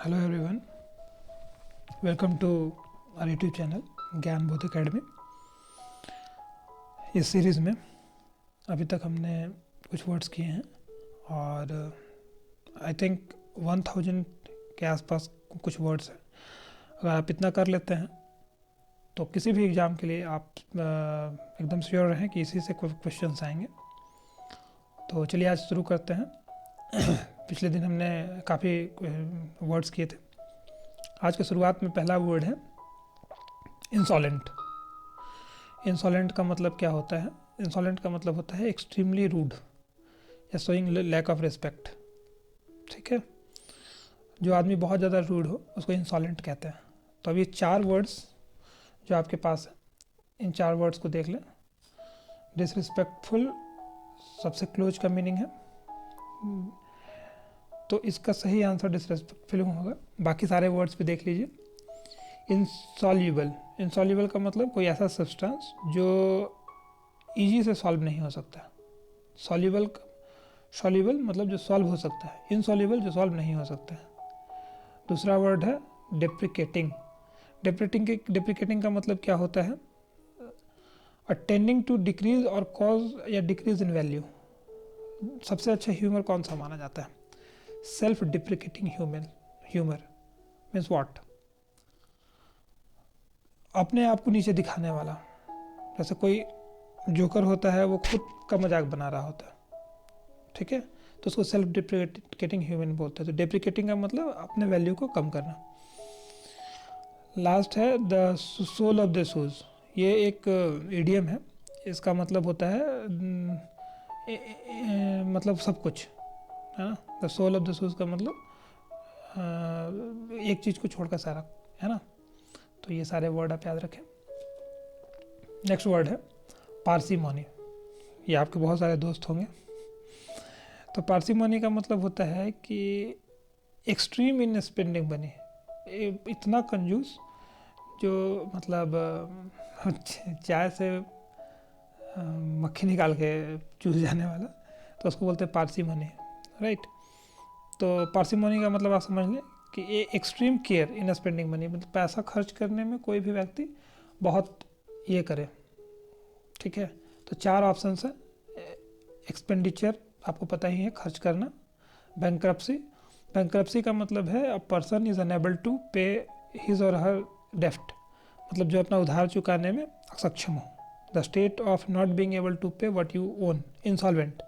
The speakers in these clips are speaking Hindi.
Hello everyone, welcome to our YouTube channel Gyan Bodh academy. इस सीरीज़ में अभी तक हमने कुछ वर्ड्स किए हैं और आई थिंक 1000 के आसपास कुछ वर्ड्स हैं। अगर आप इतना कर लेते हैं तो किसी भी एग्ज़ाम के लिए आप एकदम श्योर रहें कि इसी से क्वेश्चंस आएंगे। तो चलिए आज शुरू करते हैं। पिछले दिन हमने काफ़ी वर्ड्स किए थे। आज की शुरुआत में पहला वर्ड है इंसॉलेंट। इंसॉलेंट का मतलब क्या होता है? इंसॉलेंट का मतलब होता है एक्सट्रीमली रूड या शोइंग लैक ऑफ रिस्पेक्ट। ठीक है, जो आदमी बहुत ज़्यादा रूड हो उसको इंसॉलेंट कहते हैं। तो अब ये 4 वर्ड्स जो आपके पास है, इन 4 वर्ड्स को देख लें। डिसरिस्पेक्टफुल सबसे क्लोज का मीनिंग है, तो इसका सही आंसर डिसरिस्पेक्टफुल होगा। बाकी सारे वर्ड्स भी देख लीजिए। इंसॉल्यूबल, इंसॉल्यूबल का मतलब कोई ऐसा सब्सटेंस जो इजी से सॉल्व नहीं हो सकता। सॉल्यूबल मतलब जो सॉल्व हो सकता है, इनसॉल्यूबल जो सॉल्व नहीं हो सकता है। दूसरा वर्ड है डेप्रिकेटिंग। डेप्रिकेटिंग का मतलब क्या होता है? टेंडिंग टू डिक्रीज और कॉज या डिक्रीज इन वैल्यू। सबसे अच्छा ह्यूमर कौन सा माना जाता है? Self deprecating humour means what? अपने आप को नीचे दिखाने वाला। जैसे कोई जोकर होता है, वो खुद का मजाक बना रहा होता है, ठीक है, तो उसको सेल्फ डिप्रिकेटिंग ह्यूमन बोलते हैं। तो डिप्रिकेटिंग का मतलब अपने वैल्यू को कम करना। लास्ट है the sole of the shoes. ये एक इडियम है। इसका मतलब होता है मतलब सब कुछ, है ना। The sole of the shoes का मतलब एक चीज़ को छोड़कर सारा, है ना। तो ये सारे वर्ड आप याद रखें। नेक्स्ट वर्ड है पार्सिमोनी। ये आपके बहुत सारे दोस्त होंगे। तो पार्सिमोनी का मतलब होता है कि एक्सट्रीम इन स्पेंडिंग मनी। इतना कंजूस जो मतलब चाय से मक्खी निकाल के चूस जाने वाला, तो उसको बोलते हैं पार्सिमोनी, राइट। तो पार्सिमोनी का मतलब आप समझ लें कि ये एक्सट्रीम केयर इन स्पेंडिंग मनी, मतलब पैसा खर्च करने में कोई भी व्यक्ति बहुत ये करे, ठीक है। तो 4 ऑप्शन है। एक्सपेंडिचर आपको पता ही है, खर्च करना। बैंक्रप्सी का मतलब है a person is unable to pay his or her डेफ्ट, मतलब जो अपना उधार चुकाने में सक्षम हो। The state of not being able to pay what you own, insolvent.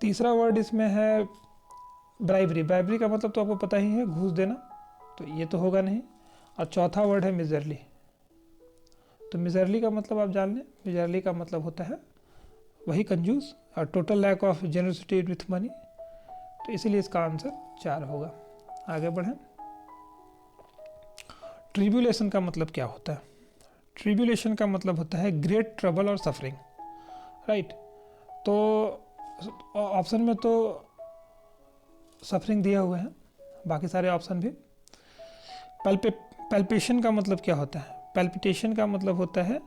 तीसरा वर्ड इसमें है ब्राइबरी का मतलब तो आपको पता ही है, घूस देना, तो ये तो होगा नहीं। और चौथा वर्ड है मिजरली। तो मिजरली का मतलब आप जान लें, मिजरली का मतलब होता है वही कंजूस और total lack of generosity with money. तो इसीलिए इसका आंसर 4 होगा। आगे बढ़ें। ट्रिब्यूलेशन का मतलब क्या होता है? ट्रिब्यूलेशन का मतलब होता है ग्रेट ट्रबल और सफरिंग, राइट। तो ऑप्शन में तो सफरिंग दिया हुआ है, बाकी सारे ऑप्शन भी। पैल्पेशन का मतलब क्या होता है? पैल्पिटेशन का मतलब होता है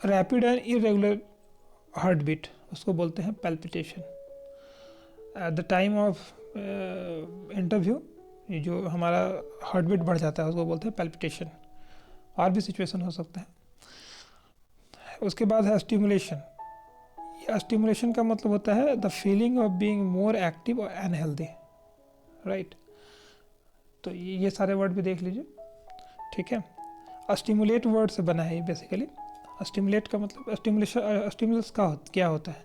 rapid and irregular heart beat, उसको बोलते हैं palpitation. At the time of interview ये जो हमारा हार्ट बीट बढ़ जाता है उसको बोलते हैं पैल्पिटेशन। और भी सिचुएशन हो सकता है। उसके बाद है स्टिमुलेशन। स्टिमुलेशन का मतलब होता है the feeling of being more active और अनहेल्दी, राइट। तो ये सारे वर्ड भी देख लीजिए, ठीक है। स्टिमुलेट वर्ड से बना है बेसिकली। स्टिमुलेट का मतलब स्टिमुलस का क्या होता है?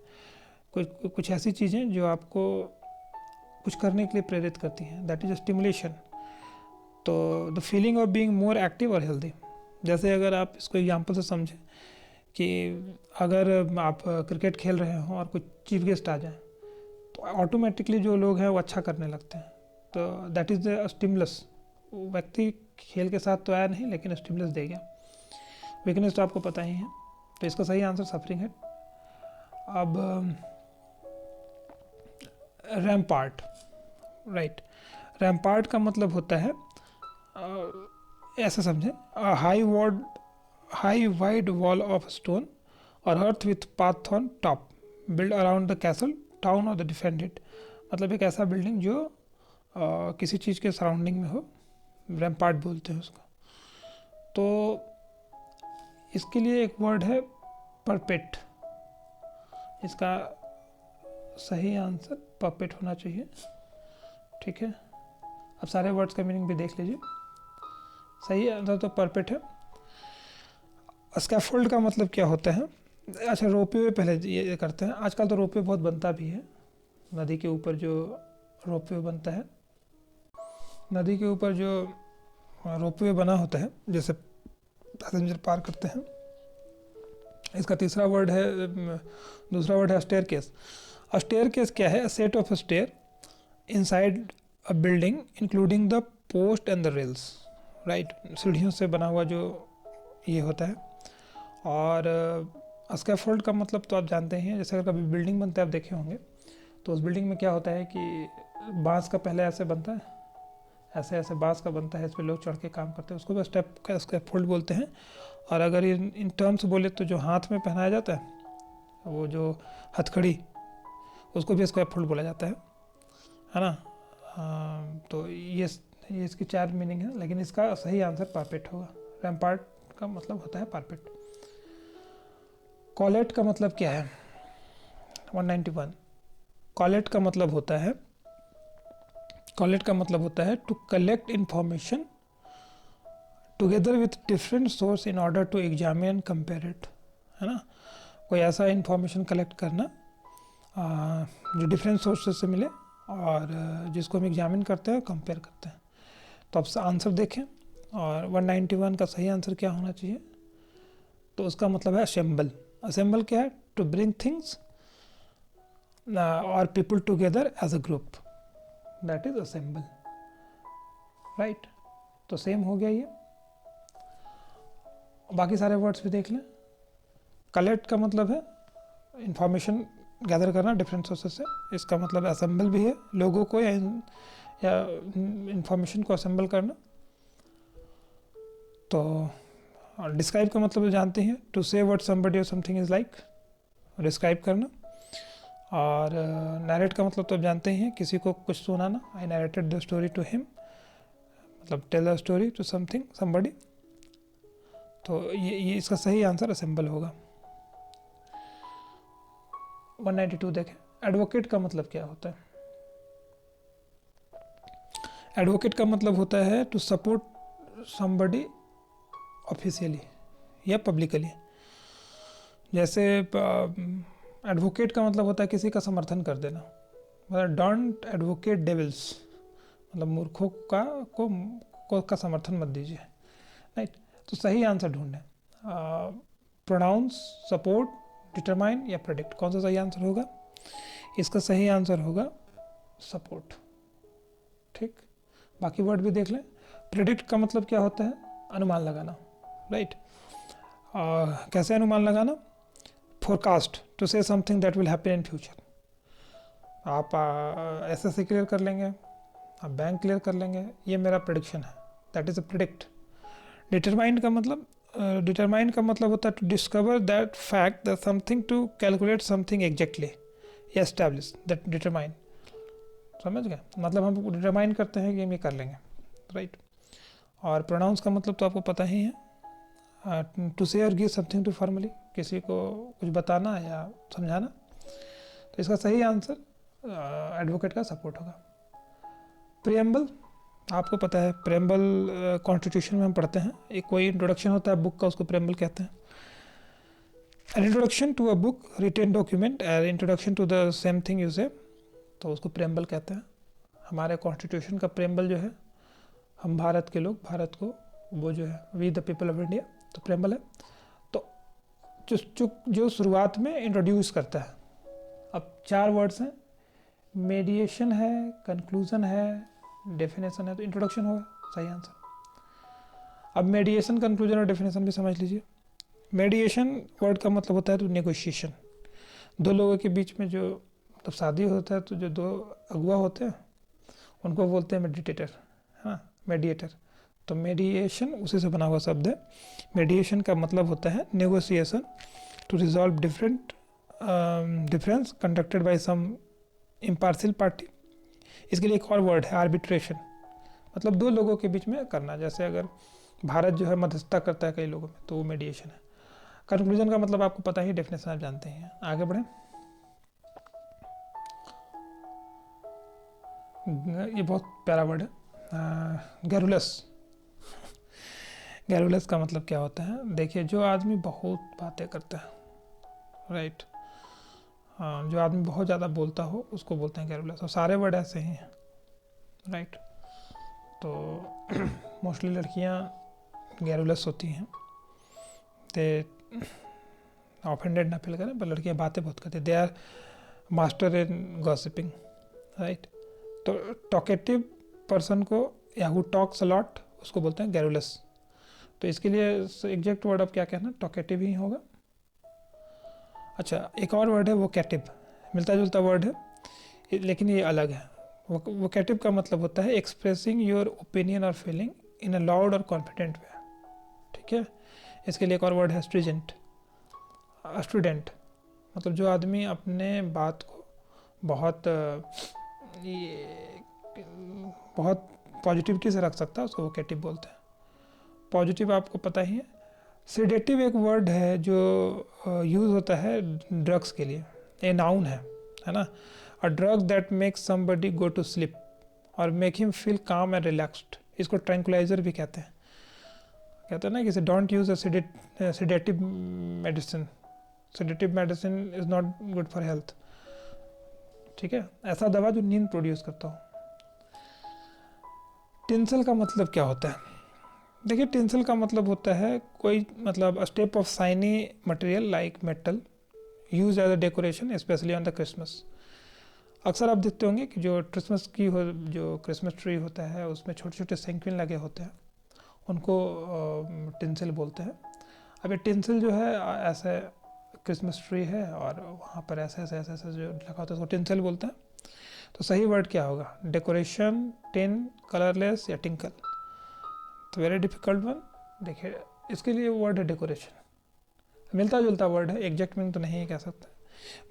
कुछ ऐसी चीज़ें जो आपको कुछ करने के लिए प्रेरित करती हैं, दैट इज स्टिमुलेशन। तो the feeling of being more active और हेल्दी। जैसे अगर आप इसको एग्जांपल से समझें कि अगर आप क्रिकेट खेल रहे हो और कुछ चीफ गेस्ट आ जाए, तो ऑटोमेटिकली जो लोग हैं वो अच्छा करने लगते हैं। तो दैट इज़ द स्टिमुलस। व्यक्ति खेल के साथ तो आया नहीं, लेकिन स्टिमुलस दे गया। वीकनेस तो आपको पता ही है, तो इसका सही आंसर सफरिंग है। अब रैम्पार्ट, राइट। रैम्पार्ट का मतलब होता है ऐसा समझें, high wide wall of stone और earth with path on top build around the castle town और द डिफेंडेड। मतलब एक ऐसा बिल्डिंग जो किसी चीज़ के सराउंडिंग में हो, रैम्पार्ट बोलते हैं उसको। तो इसके लिए एक वर्ड है परपेट। इसका सही आंसर परपेट होना चाहिए, ठीक है। अब सारे वर्ड्स का मीनिंग भी देख लीजिए। सही आंसर तो परपेट है। स्कैफोल्ड का मतलब क्या होता है? अच्छा, रोपवे पहले ये करते हैं। आजकल तो रोपवे बहुत बनता भी है। नदी के ऊपर जो रोपवे बनता है, नदी के ऊपर जो रोपवे बना होता है, जैसे पैसेंजर पार करते हैं। इसका दूसरा वर्ड है स्टेयरकेस। स्टेयरकेस क्या है? Set of stair inside a building including the post and the rails, right. सीढ़ियों से बना हुआ जो ये होता है। और स्कैफोल्ड का मतलब तो आप जानते हैं, जैसे अगर कभी बिल्डिंग बनता है आप देखे होंगे, तो उस बिल्डिंग में क्या होता है कि बांस का पहले ऐसे बनता है, ऐसे ऐसे बांस का बनता है, इस पर लोग चढ़ के काम करते हैं, उसको भी स्टेप का स्कैफोल्ड बोलते हैं। और अगर इन टर्म्स बोले तो जो हाथ में पहनाया जाता है, वो जो हथकड़ी, उसको भी स्कैफोल्ड बोला जाता है ना। तो ये इसकी 4 मीनिंग है, लेकिन इसका सही आंसर परपेट होगा। रैम्पार्ट का मतलब होता है परपेट। कॉलेट का मतलब क्या है? 191। कॉलेट का मतलब होता है to collect information together with different source in order to examine and compare it, है ना। कोई ऐसा इंफॉर्मेशन कलेक्ट करना जो डिफरेंट सोर्सेज से मिले और जिसको हम एग्जामिन करते हैं, कंपेयर करते हैं। तो अब आंसर देखें, और 191 का सही आंसर क्या होना चाहिए? तो उसका मतलब है असेंबल। असेंबल क्या है? To bring things or people together as a group, that is assemble, right. तो सेम हो गया ये। बाकी सारे वर्ड्स भी देख लें। कलेक्ट का मतलब है इंफॉर्मेशन गैदर करना डिफरेंट सोर्सेस से, इसका मतलब असेंबल भी है, लोगों को या इंफॉर्मेशन को असेंबल करना। तो डिस्क्राइब का मतलब जानते हैं, टू से व्हाट समबडी और समथिंग इज लाइक, डिस्क्राइब करना। और नैरेट का मतलब तो आप जानते हैं, किसी को कुछ सुनाना। I narrated the story to him, मतलब tell the story to something somebody. तो ये इसका सही आंसर असेंबल होगा। 192 देखें। एडवोकेट का मतलब क्या होता है? एडवोकेट का मतलब होता है टू सपोर्ट समबडी ऑफिशियली या पब्लिकली। जैसे एडवोकेट का मतलब होता है किसी का समर्थन कर देना, मतलब डोंट एडवोकेट डेविल्स, मतलब मूर्खों का समर्थन मत दीजिए, राइट। तो सही आंसर ढूंढें। प्रोनाउंस, सपोर्ट, डिटरमाइन या प्रेडिक्ट, कौन सा सही आंसर होगा? इसका सही आंसर होगा सपोर्ट, ठीक। बाकी वर्ड भी देख लें। प्रेडिक्ट का मतलब क्या होता है? अनुमान लगाना, राइट। कैसे अनुमान लगाना? Forecast, to say something that will happen in future. आप एसएससी क्लियर कर लेंगे, आप बैंक क्लियर कर लेंगे, ये मेरा प्रेडिक्शन है, that is a predict. Determine का मतलब होता है to discover that fact, that something, to calculate something exactly या एस्टैब्लिश, दैट डिटरमाइन। समझ गए? मतलब हम डिटरमाइन करते हैं कि हम ये कर लेंगे, राइट। और प्रोनाउंस का मतलब तो आपको पता ही है, टू से और गिव समथिंग टू फॉर्मली, किसी को कुछ बताना या समझाना। तो इसका सही आंसर एडवोकेट का सपोर्ट होगा। प्रियम्बल, आपको पता है प्रेम्बल कॉन्स्टिट्यूशन में हम पढ़ते हैं, एक कोई इंट्रोडक्शन होता है बुक का, उसको प्रेम्बल कहते हैं। An introduction to a book, written document, introduction to the same thing you say, तो उसको प्रेम्बल कहते हैं। हमारे कॉन्स्टिट्यूशन का प्रेम्बल जो है, हम भारत के लोग, भारत को, वो जो है we the people of India, तो प्रेम्बल है। तो जो शुरुआत में इंट्रोड्यूस करता है। अब 4 वर्ड्स हैं, मेडिएशन है, कंक्लूजन है, डेफिनेशन है, तो इंट्रोडक्शन होगा सही आंसर। अब मेडिएशन, कंक्लूजन और डेफिनेशन भी समझ लीजिए। मेडिएशन वर्ड का मतलब होता है तो नेगोशिएशन, दो लोगों के बीच में जो जब शादी होता है तो जो 2 अगुआ होते हैं उनको बोलते हैं मेडिटेटर, हाँ, मेडिएटर। तो मेडिएशन उसी से बना हुआ शब्द है। मेडिएशन का मतलब होता है negotiation to resolve difference conducted by some impartial party इसके लिए एक और वर्ड है आर्बिट्रेशन, मतलब दो लोगों के बीच में करना। जैसे अगर भारत जो है मध्यस्थता करता है कई लोगों में, तो वो मीडिएशन है। कंक्लूजन का मतलब आपको पता ही, डेफिनेशन आप जानते हैं। आगे बढ़ें। ये बहुत प्यारा वर्ड है, गैरुलस। गैरुलस का मतलब क्या होता है? देखिए, जो आदमी बहुत बातें करता है, राइट, जो आदमी बहुत ज़्यादा बोलता हो उसको बोलते हैं गैरुलस। और सारे वर्ड ऐसे ही हैं, राइट। तो मोस्टली लड़कियां गैरुलस होती हैं, दे ऑफेंडेड ना फील करें, पर लड़कियां बातें बहुत करती हैं, they are master in gossiping, right. तो टॉकेटिव पर्सन को, या हु टॉक्स अ लॉट, उसको बोलते हैं गैरुलस। तो इसके लिए एग्जैक्ट वर्ड अब क्या कहना, टॉकेटिव ही होगा। अच्छा, एक और वर्ड है वोकैटिव, मिलता जुलता वर्ड है लेकिन ये अलग है। वोकैटिव का मतलब होता है एक्सप्रेसिंग योर ओपिनियन और फीलिंग इन अ लाउड और कॉन्फिडेंट वे, ठीक है। इसके लिए एक और वर्ड है स्ट्रीजेंट। स्टूडेंट मतलब जो आदमी अपने बात को बहुत बहुत पॉजिटिविटी से रख सकता है, उसको वोकैटिव बोलते हैं। पॉजिटिव आपको पता ही है। सेडेटिव एक वर्ड है जो यूज़ होता है ड्रग्स के लिए, ये नाउन है ना। A drug that makes somebody go to sleep और make him feel calm and relaxed, इसको ट्रैंकुलाइजर भी कहते हैं। कहते हैं ना कि don't use a sedative medicine, sedative medicine is not good for health, ठीक है। ऐसा दवा जो नींद प्रोड्यूस करता हो। टिंसल का मतलब क्या होता है? देखिए, टिंसल का मतलब होता है कोई, मतलब strip of shiny material like metal use as a decoration specially on the Christmas. अक्सर आप देखते होंगे कि जो क्रिसमस की जो क्रिसमस ट्री होता है उसमें छोटे छोटे सेंक्विन लगे होते हैं, उनको टिंसल बोलते हैं। अब ये टिंसल जो है ऐसे क्रिसमस ट्री है और वहाँ पर ऐसे ऐसे ऐसे ऐसे जो लगा होता है उसको टिंसल बोलते हैं। तो सही वर्ड क्या होगा? डेकोरेशन, टिन, कलरलेस या टिंकल। तो वेरी डिफिकल्ट वन। देखिए, इसके लिए वर्ड है डेकोरेशन, मिलता जुलता वर्ड है, एग्जैक्ट मीनिंग तो नहीं कह सकते,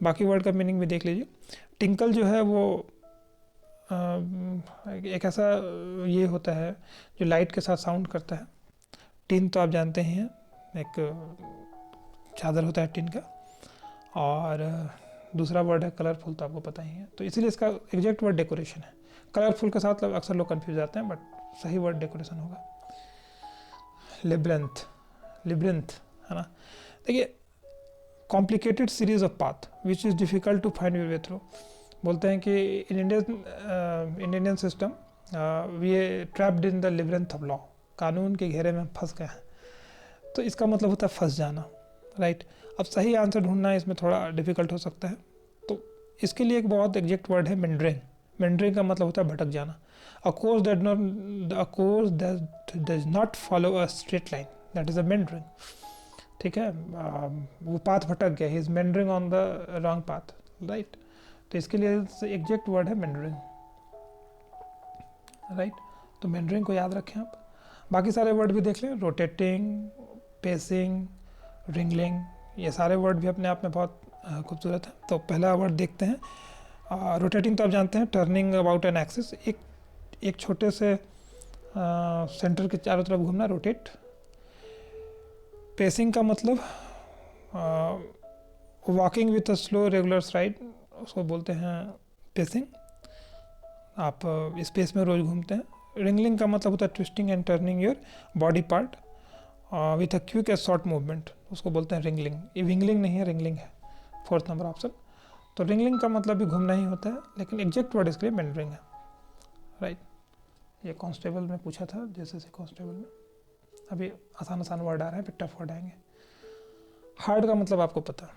बाकी वर्ड का मीनिंग भी देख लीजिए। टिंकल जो है वो एक ऐसा ये होता है जो लाइट के साथ साउंड करता है। टिन तो आप जानते ही हैं, एक चादर होता है टिन का। और दूसरा वर्ड है कलरफुल, तो आपको पता ही है। तो इसीलिए इसका एग्जैक्ट वर्ड डेकोरेशन है। कलरफुल के साथ अक्सर लोग कंफ्यूज आते हैं, बट सही वर्ड डेकोरेशन होगा। लिब्रेंथ, लिब्रेंथ है ना। देखिए, complicated series of path which is difficult to find your way through. बोलते हैं कि in Indian system we trapped in the labyrinth of law, कानून के घेरे में हम फंस गए हैं। तो इसका मतलब होता है फंस जाना, राइट। अब सही आंसर ढूंढना इसमें थोड़ा डिफिकल्ट हो सकता है, तो इसके लिए एक बहुत एग्जैक्ट वर्ड है मेंडरिंग। मेंडरिंग का मतलब होता है भटक जाना। A course that does not follow a straight line, that is a meandering, ठीक है। वो पाथ भटक गया, he is meandering on the wrong path, right. तो इसके लिए एग्जैक्ट वर्ड है मेंडरिंग, राइट। तो मेंडरिंग को याद रखें आप। बाकी सारे वर्ड भी देख लें, रोटेटिंग, पेसिंग, रिंगलिंग, ये सारे वर्ड भी अपने आप में बहुत खूबसूरत है। तो पहला वर्ड देखते हैं। रोटेटिंग तो आप जानते हैं, टर्निंग अबाउट एन एक्सिस, एक छोटे से सेंटर के चारों तरफ घूमना, रोटेट। पेसिंग का मतलब walking with a slow regular STRIDE, उसको बोलते हैं पेसिंग। आप स्पेस में रोज घूमते हैं। रिंगलिंग का मतलब होता है twisting and turning your body part with a quick and short movement, उसको बोलते हैं रिंगलिंग। ये विंगलिंग नहीं है, रिंगलिंग है, 4th नंबर ऑप्शन। तो रिंगलिंग का मतलब भी घूमना ही होता है, लेकिन एग्जैक्ट वर्ड इसके लिए मेंडरिंग है, राइट। ये कांस्टेबल में पूछा था, जैसे कांस्टेबल में। अभी आसान आसान वर्ड आ रहे हैं, फिर टफ वर्ड आएंगे। हार्ड का मतलब आपको पता है,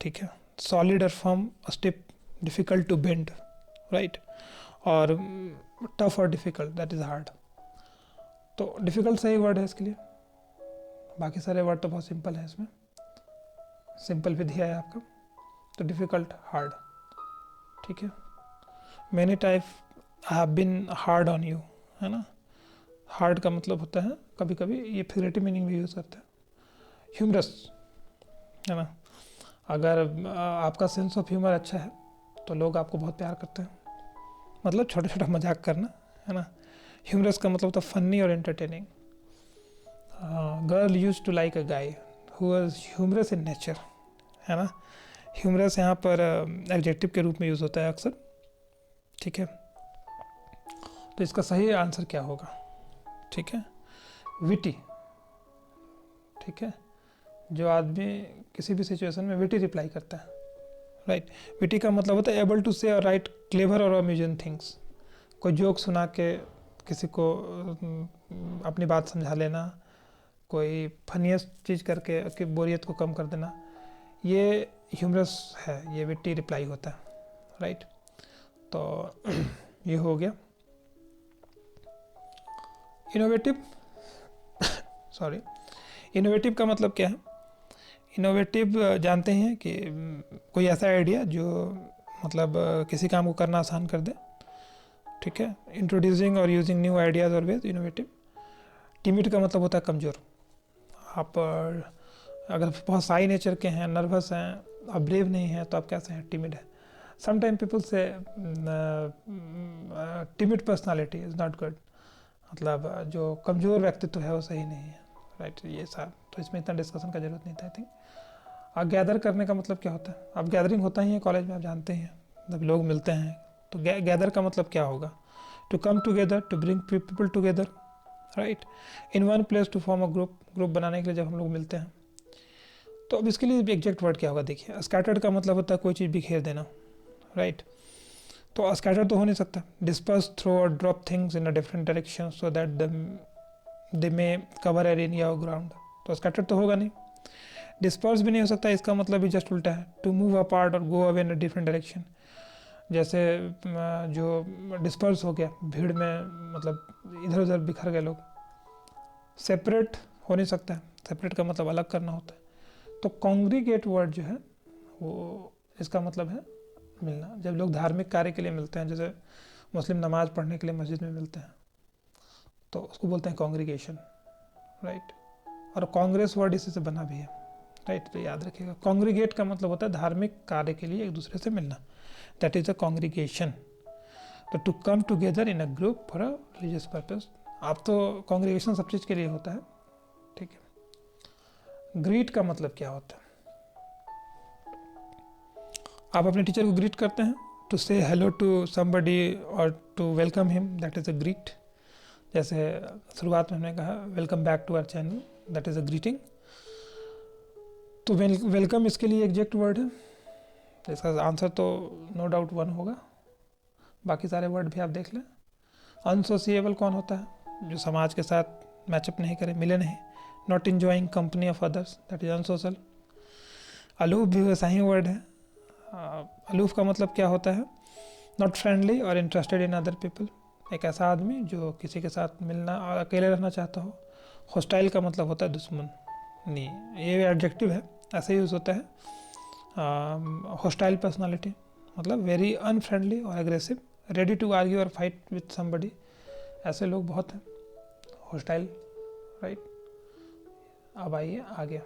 ठीक है। सॉलिड और firm, stiff, difficult to bend, right. और टफ और डिफिकल्ट, दैट इज हार्ड। तो डिफिकल्ट सही वर्ड है इसके लिए। बाकी सारे वर्ड तो बहुत सिंपल है, इसमें सिंपल भी दिया है आपका। तो डिफिकल्ट, हार्ड, ठीक है। Many type I have been hard on you, है ना। हार्ड का मतलब होता है कभी कभी, ये फिगरेटिव मीनिंग भी यूज़ करते हैं। ह्यूमरस, है ना। अगर आपका सेंस ऑफ ह्यूमर अच्छा है तो लोग आपको बहुत प्यार करते हैं, मतलब छोटा छोटा मजाक करना, है ना। ह्यूमरस का मतलब होता है फनी और entertaining. Girl use to like a guy who was humorous in nature, है ना। ह्यूमरस यहाँ पर एडजेक्टिव के रूप में यूज़ होता है अक्सर, ठीक है। तो इसका सही आंसर क्या होगा, ठीक है, विटी, ठीक है। जो आदमी किसी भी सिचुएशन में विटी रिप्लाई करता है, राइट। विटी का मतलब होता है एबल टू से और राइट क्लेवर और अम्यूजिंग थिंग्स। कोई जोक सुना के किसी को अपनी बात समझा लेना, कोई फनीस्ट चीज़ करके उसकी बोरियत को कम कर देना, ये ह्यूमरस है, ये विटी रिप्लाई होता है, राइट। तो ये हो गया। इनोवेटिव सॉरी, इनोवेटिव का मतलब क्या है? इनोवेटिव जानते हैं कि कोई ऐसा आइडिया जो मतलब किसी काम को करना आसान कर दे, ठीक है। इंट्रोड्यूसिंग और using new ideas always innovative. Timid का मतलब होता है कमज़ोर। आप अगर बहुत साई नेचर के हैं, नर्वस हैं, आप ब्रेव नहीं हैं, तो आप कैसे हैं? टिमिड है। समटाइम पीपल से timid personality is not good, मतलब जो कमज़ोर व्यक्तित्व है वो सही नहीं है, राइट। ये सब तो इसमें इतना डिस्कशन का जरूरत नहीं था, आई थिंक। अब गैदर करने का मतलब क्या होता है? अब गैदरिंग होता ही है कॉलेज में, आप जानते हैं, जब लोग मिलते हैं तो गैदर का मतलब क्या होगा? To come together, to bring people together, right, in one place to form a group बनाने के लिए जब हम लोग मिलते हैं। तो अब इसके लिए एग्जैक्ट वर्ड क्या होगा? देखिए, स्कैटर्ड का मतलब होता है कोई चीज़ बिखेर देना, राइट। तो स्कैटर्ड तो हो नहीं सकता। डिस्पर्स, थ्रो और drop things in a different direction so that they may cover area और ग्राउंड, तो स्कैटर्ड तो होगा नहीं। डिस्पर्स भी नहीं हो सकता, इसका मतलब भी जस्ट उल्टा है, टू मूव अपार्ट और go away in a different direction. जैसे जो डिस्पर्स हो गया, भीड़ में मतलब इधर उधर बिखर गए लोग। सेपरेट हो नहीं सकता है, सेपरेट का मतलब अलग करना होता है। तो कॉन्ग्रीगेट वर्ड जो है वो इसका मतलब है मिलना। जब लोग धार्मिक कार्य के लिए मिलते हैं, जैसे मुस्लिम नमाज पढ़ने के लिए मस्जिद में मिलते हैं, तो उसको बोलते हैं कॉन्ग्रीगेशन, राइट। और कांग्रेस वर्ड इसी से बना भी है, राइट। तो याद रखिएगा, कॉन्ग्रीगेट का मतलब होता है धार्मिक कार्य के लिए एक दूसरे से मिलना, दैट इज अ कॉन्ग्रीगेशन। तो to come together in a group for a religious purpose. आप तो कॉन्ग्रीगेशन सब चीज़ के लिए होता है, ठीक है। ग्रीट का मतलब क्या होता है? आप अपने टीचर को ग्रीट करते हैं, टू से हेलो टू समबडी और to welcome him, that is a greet. जैसे शुरुआत में हमने कहा welcome back to our channel, that is a greeting. तो वेलकम इसके लिए एग्जैक्ट वर्ड है। इसका आंसर तो नो डाउट 1 होगा, बाकी सारे वर्ड भी आप देख लें। अनसोसिएबल कौन होता है? जो समाज के साथ मैचअप नहीं करे, मिले नहीं। Not enjoying company of others, that is unsocial. Aloof भी वैसा ही वर्ड है। अलूफ का मतलब क्या होता है? नॉट फ्रेंडली और इंटरेस्टेड इन अदर पीपल। एक ऐसा आदमी जो किसी के साथ मिलना और अकेले रहना चाहता हो। हॉस्टाइल का मतलब होता है दुश्मन। नहीं, ये एडजेक्टिव है, ऐसे यूज़ होता है। हॉस्टाइल पर्सनालिटी मतलब वेरी अनफ्रेंडली और एग्रेसिव, रेडी टू आर्ग्यू और फाइट विथ समबडी, ऐसे लोग बहुत हैं, हॉस्टाइल, राइट। अब आइए आगे,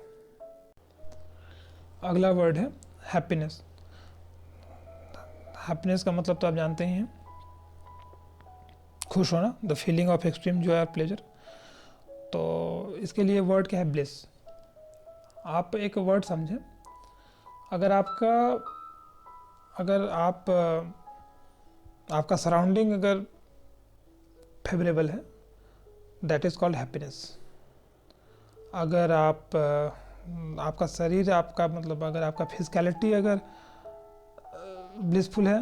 अगला वर्ड है हैप्पीनेस। हैप्पीनेस का मतलब तो आप जानते ही हैं, खुश होना, the feeling of extreme Joy और प्लेजर। तो इसके लिए वर्ड क्या है? ब्लिस। आप एक वर्ड समझें, अगर आपका सराउंडिंग अगर फेवरेबल है, दैट इज़ कॉल्ड हैप्पीनेस। अगर आपका शरीर, आपका मतलब अगर आपका फिजिकलिटी अगर ब्लिसफुल है,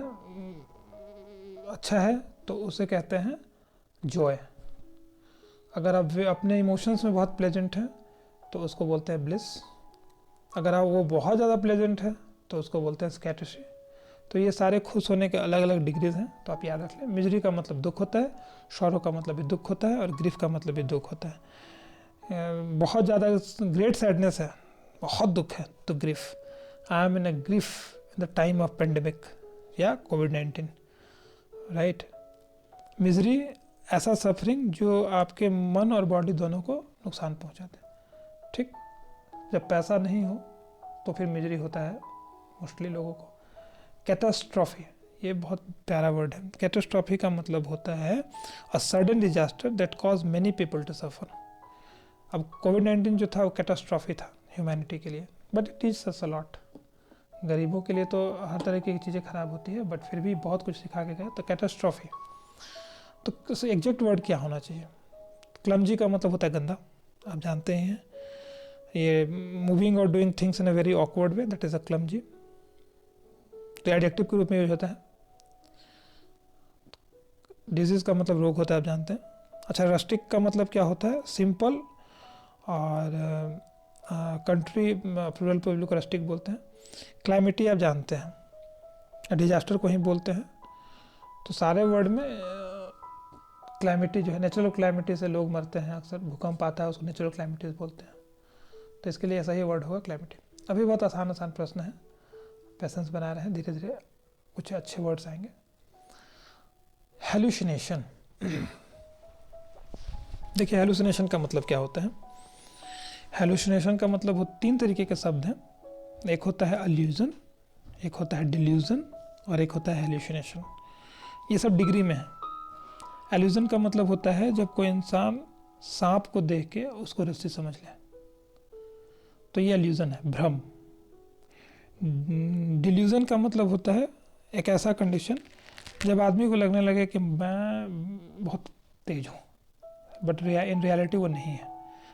अच्छा है, तो उसे कहते हैं जॉय। अगर आप अपने इमोशंस में बहुत प्लेजेंट हैं तो उसको बोलते हैं ब्लिस। अगर आप वो बहुत ज़्यादा प्लेजेंट है तो उसको बोलते हैं स्कैटर्शी। तो ये सारे खुश होने के अलग अलग डिग्रीज हैं, तो आप याद रख लें। मिजरी का मतलब दुख होता है, शौरो का मतलब भी दुख होता है, और ग्रीफ का मतलब भी दुख होता है। बहुत ज़्यादा ग्रेट सैडनेस है, बहुत दुख है, तो grief. I am in a grief in the time of pandemic या कोविड-19, राइट। मिजरी ऐसा सफरिंग जो आपके मन और बॉडी दोनों को नुकसान पहुंचाते हैं, ठीक। जब पैसा नहीं हो तो फिर मिजरी होता है मोस्टली लोगों को। कैटास्ट्रॉफी ये बहुत प्यारा वर्ड है। कैटास्ट्रॉफी का मतलब होता है a sudden disaster that cause many people to suffer. अब कोविड-19 जो था वो कैटास्ट्रॉफी था ह्यूमैनिटी के लिए, but it teach us a lot. गरीबों के लिए तो हर तरह की चीज़ें ख़राब होती है, बट फिर भी बहुत कुछ सिखा के गए। तो कैटास्ट्रॉफी, तो एग्जैक्ट वर्ड क्या होना चाहिए? क्लमजी का मतलब होता है गंदा, आप जानते ही हैं। ये मूविंग और doing things in a very awkward way, that is a clumsy. तो एडजेक्टिव के रूप में यूज होता है। डिजीज़ का मतलब रोग होता है, आप जानते हैं। अच्छा, रस्टिक का मतलब क्या होता है? सिंपल। और कंट्री प्लूरल प्लूरल को रस्टिक बोलते हैं। क्लाइमेटी आप जानते हैं, डिजास्टर को ही बोलते हैं। तो सारे वर्ड में क्लाइमेटी जो है, नेचुरल क्लाइमेटी से लोग मरते हैं अक्सर, भूकंप आता है उसको नेचुरल क्लाइमेटीज बोलते हैं। तो इसके लिए ऐसा ही वर्ड होगा, क्लाइमेटी। अभी बहुत आसान आसान प्रश्न है, पेशेंस बना रहे हैं, धीरे धीरे कुछ अच्छे वर्ड्स आएंगे। हेलुसिनेशन। देखिए हेलुसिनेशन का मतलब क्या होता है? हेलुसिनेशन का मतलब 3 तरीके के शब्द हैं। एक होता है अल्यूजन, एक होता है डिल्यूजन, और एक होता है हेलुसिनेशन। ये सब डिग्री में है। एल्यूजन का मतलब होता है जब कोई इंसान सांप को देख के उसको रस्सी समझ ले, तो ये एल्यूजन है, भ्रम। डिल्यूजन का मतलब होता है एक ऐसा कंडीशन जब आदमी को लगने लगे कि मैं बहुत तेज हूँ, बट इन रियलिटी वो नहीं है,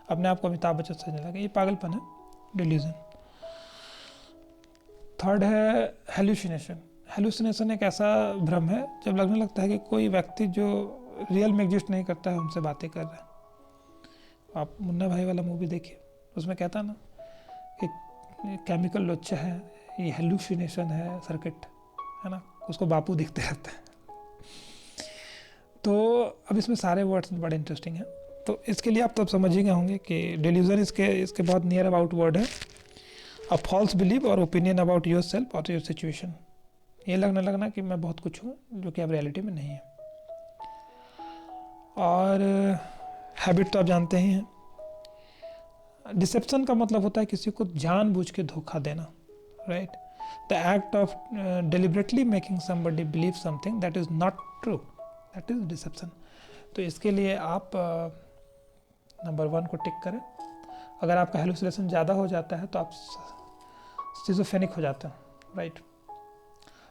अपने आप को अमिताभ बच्चन समझने लगे, ये पागलपन है, डिल्यूजन। थर्ड है हेलुसिनेशन। हेलुसिनेशन एक ऐसा भ्रम है जब लगने लगता है कि कोई व्यक्ति जो रियल में एग्जिस्ट नहीं करता है हमसे बातें कर रहा है। आप मुन्ना भाई वाला मूवी देखिए, उसमें कहता ना कि केमिकल लोचा है, ये हेलुसिनेशन है, सर्किट है ना, उसको बापू दिखते रहते हैं। तो अब इसमें सारे वर्ड्स बड़े इंटरेस्टिंग हैं। तो इसके लिए आप तब समझ ही गए होंगे कि डिल्यूजन इसके बहुत नियर अबाउट वर्ड है। अ फॉल्स बिलीव और ओपिनियन अबाउट योर सेल्फ और योर सिचुएशन। ये लगना कि मैं बहुत कुछ हूँ जो कि अब रियलिटी में नहीं है। और हैबिट तो आप जानते ही हैं। डिसेप्शन का मतलब होता है किसी को जानबूझ के धोखा देना, right? The act of deliberately making somebody believe something that is not true, that is deception. तो इसके लिए आप नंबर 1 को टिक करें। अगर आपका हेलुसिनेशन ज़्यादा हो जाता है तो आप स्किज़ोफ्रेनिक हो जाते हैं, राइट?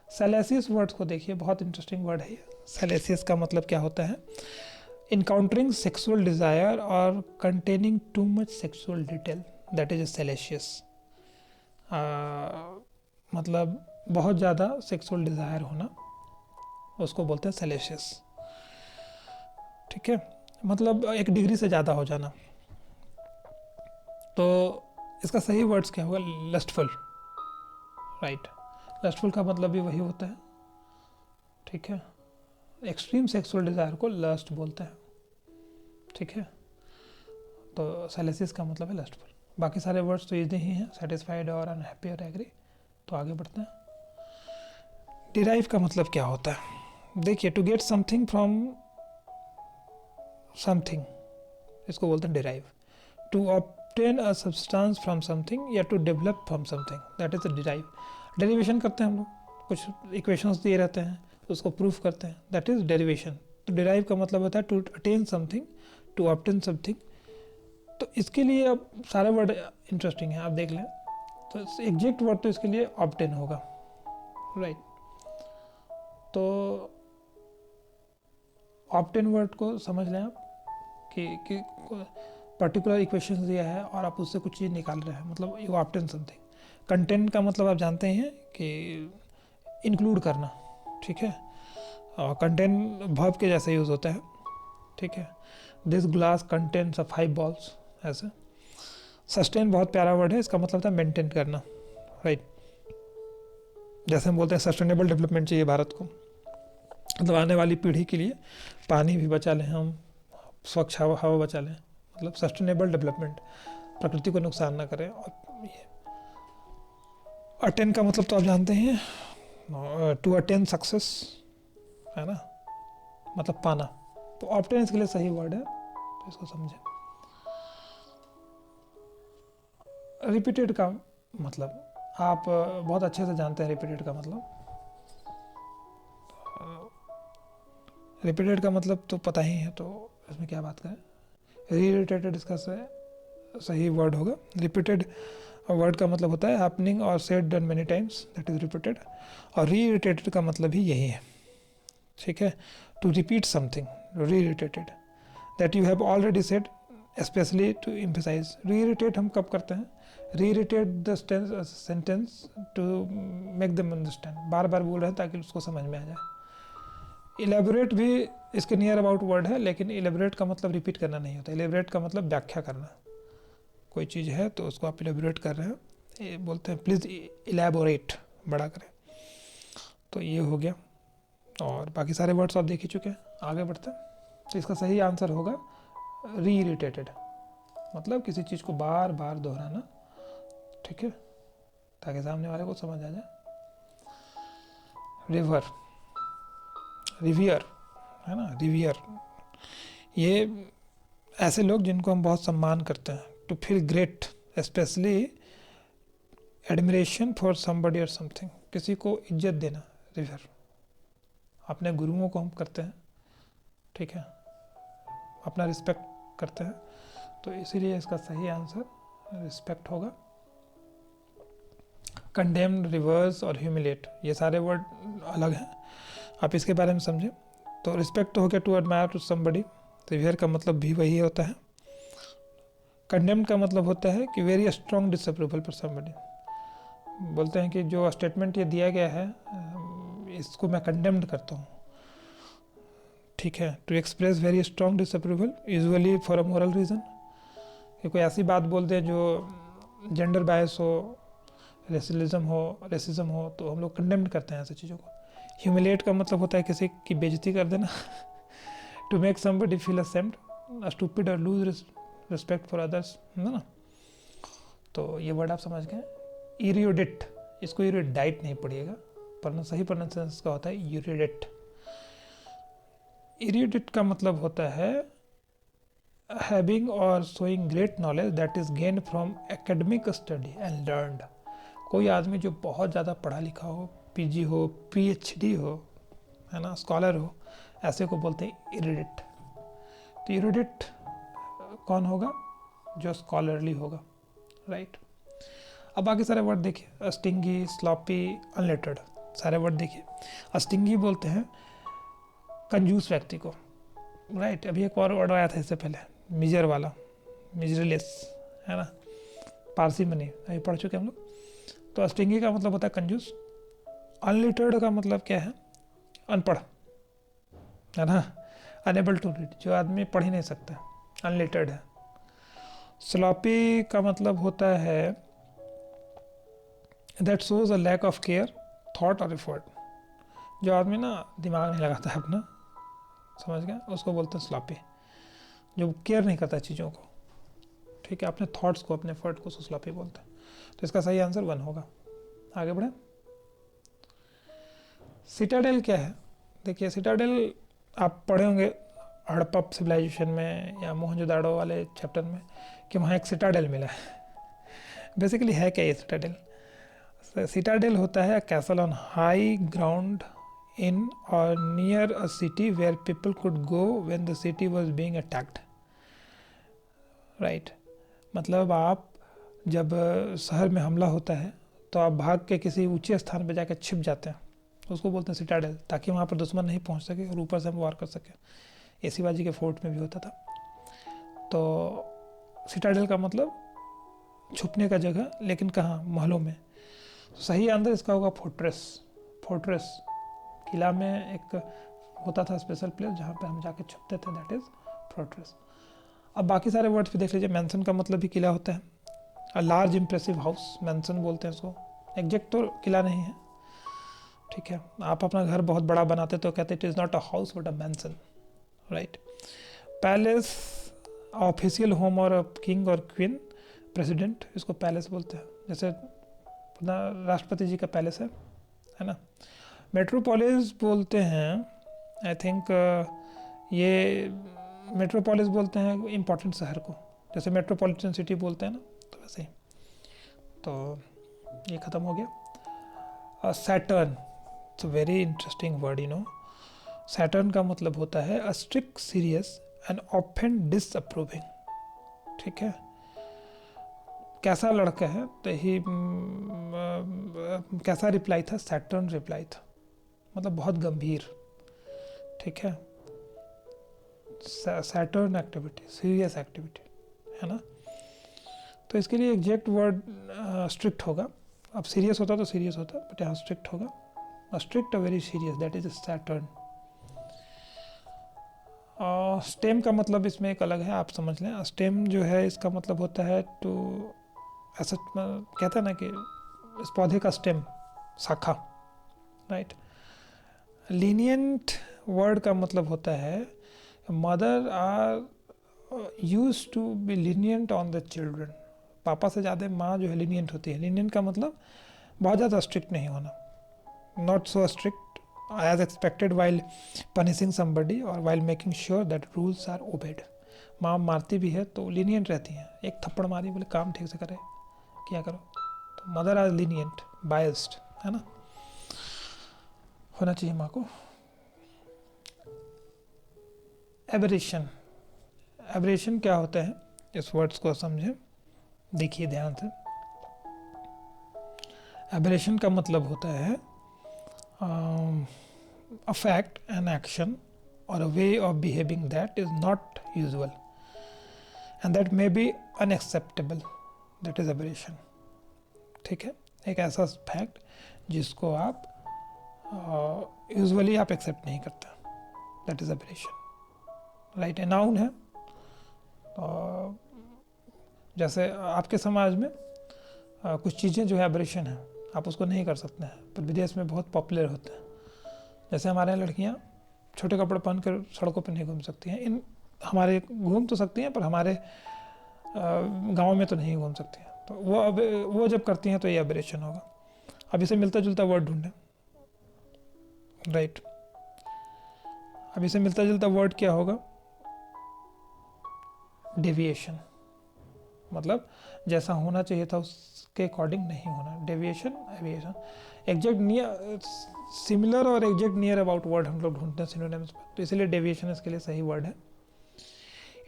सैलेसियस वर्ड्स को देखिए, बहुत इंटरेस्टिंग वर्ड है। सैलेसियस का मतलब क्या होता है? Encountering sexual desire or containing too much sexual detail, that is salacious। मतलब बहुत ज़्यादा सेक्सुअल डिज़ायर होना, उसको बोलते हैं salacious। ठीक है, मतलब एक डिग्री से ज़्यादा हो जाना। तो इसका सही वर्ड्स क्या होगा? Lustful, right? लस्टफुल का मतलब भी वही होता है, ठीक है। एक्सट्रीम सेक्सुअल डिज़ायर को लस्ट बोलते हैं, ठीक है। तो सैलेसियस का मतलब है लस्टफुल। बाकी सारे वर्ड्स तो इजी ही हैं, सेटिस्फाइड और अनहैप्पी और एग्री। तो आगे बढ़ते हैं। डिराइव का मतलब क्या होता है? देखिए, to get something from something, इसको बोलते हैं derive. To obtain a substance from something या to develop from something, that is derive. Derivation करते हैं हम लोग, कुछ इक्वेशंस दिए रहते हैं, उसको प्रूफ करते हैं, दैट इज डेरिवेशन। तो डिराइव का मतलब होता है to attain something, to obtain something. तो इसके लिए अब सारे वर्ड इंटरेस्टिंग हैं, आप देख लें। तो एग्जैक्ट वर्ड तो इसके लिए ऑब्टेन होगा, राइट? तो ऑब्टेन वर्ड को समझ लें आप कि पर्टिकुलर इक्वेशन दिया है और आप उससे कुछ चीज़ निकाल रहे हैं, मतलब यू ऑब्टेन समथिंग। कंटेंट का मतलब आप जानते हैं कि इंक्लूड करना, ठीक है। और कंटेंट वर्ब के जैसे यूज़ होता है, ठीक है। This glass contains of 5 balls, ऐसे। सस्टेन बहुत प्यारा वर्ड है, इसका मतलब होता है मेंटेन करना, राइट? जैसे हम बोलते हैं सस्टेनेबल डेवलपमेंट चाहिए भारत को, मतलब आने वाली पीढ़ी के लिए पानी भी बचा लें हम, स्वच्छ हवा बचा लें, मतलब सस्टेनेबल डेवलपमेंट, प्रकृति को नुकसान ना करें। और ये अटेन का मतलब तो आप जानते हैं, टू अटेन सक्सेस, है ना, मतलब पाना। तो ऑब्टेन इसके लिए सही वर्ड है, तो इसको समझें। रिपीटेड का मतलब आप बहुत अच्छे से जानते हैं, रिपीटेड का मतलब रिपीटेड का मतलब तो पता ही है, तो इसमें क्या बात करें। रीइटरेटेड इसका सही वर्ड होगा। रिपीटेड वर्ड का मतलब होता है हैपनिंग और said done many times, that is repeated. और रीइटरेटेड का मतलब भी यही है, ठीक है। To repeat something, reiterated, that you have already said specially to emphasise. Reiterate हम कब करते हैं, reiterate the sentence to make them understand, बार बार बोल रहे हैं ताकि उसको समझ में आ जाए। इलेबोरेट भी इसके नियर अबाउट वर्ड है, लेकिन इलेबोरेट का मतलब रिपीट करना नहीं होता। इलेबोरेट का मतलब व्याख्या करना, कोई चीज़ है तो उसको आप इलेबोरेट कर रहे हैं, ये बोलते हैं प्लीज़ इलेबोरेट, बड़ा करें। तो ये हो गया, और बाकी सारे वर्ड्स आप देख ही चुके हैं। आगे बढ़ते हैं। तो इसका सही आंसर होगा रीइटरेटेड, मतलब किसी चीज़ को बार बार दोहराना, ठीक है, ताकि सामने वाले को समझ आ जाए। रिवर, रिवियर है ना, रिवियर, ये ऐसे लोग जिनको हम बहुत सम्मान करते हैं। To feel great, specially admiration for somebody और समथिंग, किसी को इज्जत देना, रिवर। अपने गुरुओं को हम करते हैं, ठीक है, अपना रिस्पेक्ट करते हैं, तो इसीलिए इसका सही आंसर रिस्पेक्ट होगा। कंडेम्ड, रिवर्स और ह्यूमिलेट, ये सारे वर्ड अलग हैं, आप इसके बारे में समझें। तो रिस्पेक्ट हो गया टू एडमायर टू समबडी, रिवियर का मतलब भी वही होता है। कंडेम्ड का मतलब होता है कि very strong disapproval for somebody, बोलते हैं कि जो स्टेटमेंट ये दिया गया है इसको मैं कंडेम्ड करता हूँ, ठीक है। To express very strong disapproval usually for a moral reason, कि कोई ऐसी बात बोल दे जो जेंडर बायस हो, रेसिज्म हो, तो हम लोग कंडेम्ड करते हैं ऐसी चीज़ों को। ह्यूमिलेट का मतलब होता है किसी की बेइज्जती कर देना। To make somebody feel ashamed, stupid और लूज रिस्पेक्ट फॉर अदर्स, है ना। तो ये वर्ड आप समझ गए। इरियोडिट, इसको इरियोडाइट नहीं पढ़िएगा, पर सही प्रोनाउंसिएशन इसका होता है यूरिडिट। इरियोडिट का मतलब होता है हैविंग और showing great knowledge that is gained from academic study and learned. कोई आदमी जो बहुत ज़्यादा पढ़ा लिखा हो, पीजी हो, पीएचडी हो, है ना, स्कॉलर हो, ऐसे को बोलते हैं इरिडिट। तो इरिडिट कौन होगा, जो स्कॉलरली होगा, राइट। अब बाकी सारे वर्ड देखिए, स्टिंगी, स्लॉपी, अनलेटर्ड, सारे वर्ड देखिए। स्टिंगी बोलते हैं कंजूस व्यक्ति को, राइट। अभी एक और वर्ड आया था इससे पहले, मिजर वाला, मिजरलेस, है ना, पारसी मनी, अभी पढ़ चुके हम लोग। तो स्टिंगी का मतलब होता है कंजूस। अनलिटर्ड का मतलब क्या है, अनपढ़, है ना, अनेबल टू रीड, जो आदमी पढ़ ही नहीं सकता, अनलिटर्ड है। स्लॉपी का मतलब होता है that shows a lack of care, thought और एफर्ट, जो आदमी ना दिमाग नहीं लगाता है अपना, समझ गए, उसको बोलते हैं स्लॉपी, जो केयर नहीं करता चीज़ों को, ठीक है, अपने थॉट्स को, अपने एफर्ट को स्लॉपी बोलते हैं। तो इसका सही आंसर 1 होगा। आगे बढ़े। सिटाडेल क्या है, देखिए सिटाडेल आप पढ़े होंगे हड़प्पा सिविलाइजेशन में या मोहनजोदाड़ो वाले चैप्टर में, कि वहाँ एक सिटाडेल मिला है। बेसिकली है क्या ये सिटाडेल? सिटाडेल होता है castle on high ground in और near a city where people could go when the city was being attacked, right. मतलब आप जब शहर में हमला होता है तो आप भाग के किसी ऊंचे स्थान पर जाकर छिप जाते हैं, उसको बोलते हैं सिटाडेल, ताकि वहाँ पर दुश्मन नहीं पहुँच सके और ऊपर से हम वार कर सकें। ये शिवाजी के फोर्ट में भी होता था। तो सिटाडेल का मतलब छुपने का जगह, लेकिन कहाँ, महलों में। तो सही आंसर इसका होगा फोर्ट्रेस। फोर्ट्रेस किला में एक होता था स्पेशल प्लेस जहाँ पे हम जाके छुपते थे, दैट इज फोर्ट्रेस। अब बाकी सारे वर्ड्स भी देख लीजिए। मैंसन का मतलब भी किला होता है। अ लार्ज इम्प्रेसिव हाउस, मैंसन बोलते हैं इसको। एग्जैक्ट तो किला नहीं है, ठीक है। आप अपना घर बहुत बड़ा बनाते तो कहते it is not a house but a mansion, right. Palace official home और किंग और क्वीन, प्रेसिडेंट, इसको पैलेस बोलते हैं। जैसे राष्ट्रपति जी का पैलेस है ना। मेट्रोपोलिस बोलते हैं, आई थिंक ये मेट्रोपोलिस बोलते हैं इम्पोर्टेंट शहर को, जैसे मेट्रोपॉलिटन सिटी बोलते हैं ना, तो वैसे ही। तो ये ख़त्म हो गया। Saturn, it's a very interesting word, you know. Saturn का मतलब होता है a strict, serious and often disapproving. ठीक है, कैसा लड़का है तो ही कैसा रिप्लाई था, सैटर्न रिप्लाई था, मतलब बहुत गंभीर। ठीक है, सैटर्न एक्टिविटी, सीरियस एक्टिविटी, है ना। तो इसके लिए एग्जैक्ट वर्ड स्ट्रिक्ट होगा। अब सीरियस होता तो सीरियस होता, बट यहाँ स्ट्रिक्ट होगा। Strict, very serious, that is Saturn. Stem का मतलब इसमें एक अलग है, आप समझ लें। स्टेम जो है इसका मतलब होता है टू, ऐसा कहते हैं ना कि इस पौधे का स्टेम, शाखा, राइट। लीनियंट वर्ड का मतलब होता है mother are use to be lenient on the children. पापा से ज़्यादा माँ जो है लीनियंट होती है। लीनियंट का मतलब बहुत ज़्यादा स्ट्रिक्ट नहीं होना, not so strict as expected while punishing somebody और while making sure that rules are obeyed. माँ मारती भी है तो लीनियंट रहती हैं, एक थप्पड़ मारी बोले काम ठीक से करे, क्या करो, तो मदर आर लीनियंट, बायस्ड, है ना, होना चाहिए माँ को। एबरेशन, एबरेशन क्या होता है, इस वर्ड्स को समझें, देखिए ध्यान से। एबरेशन का मतलब होता है a fact, an action or a way of behaving that is not usual and that may be unacceptable, that is aberration। ठीक है, एक ऐसा फैक्ट जिसको आप यूजुअली आप एक्सेप्ट नहीं करते, that is aberration, right. A noun है, जैसे आपके समाज में कुछ चीज़ें जो है एबरेशन है, आप उसको नहीं कर सकते हैं, पर विदेश में बहुत पॉपुलर होते हैं। जैसे हमारे यहाँ लड़कियाँ छोटे कपड़े पहनकर सड़कों पर नहीं घूम सकती हैं। इन हमारे घूम तो सकती हैं, पर हमारे गांव में तो नहीं घूम सकती हैं। तो वो जब करती हैं तो ये एबरेशन होगा। अब इसे मिलता जुलता वर्ड ढूंढें, राइट। अब इसे मिलता जुलता वर्ड क्या होगा, डेविएशन, मतलब जैसा होना चाहिए था उसके अकॉर्डिंग नहीं होना, deviation, aviation. Exact near, similar और एग्जैक्ट नियर अबाउट वर्ड हम लोग ढूंढते हैं सिनोनिम्स में, तो इसलिए डेविएशन इसके लिए सही वर्ड है।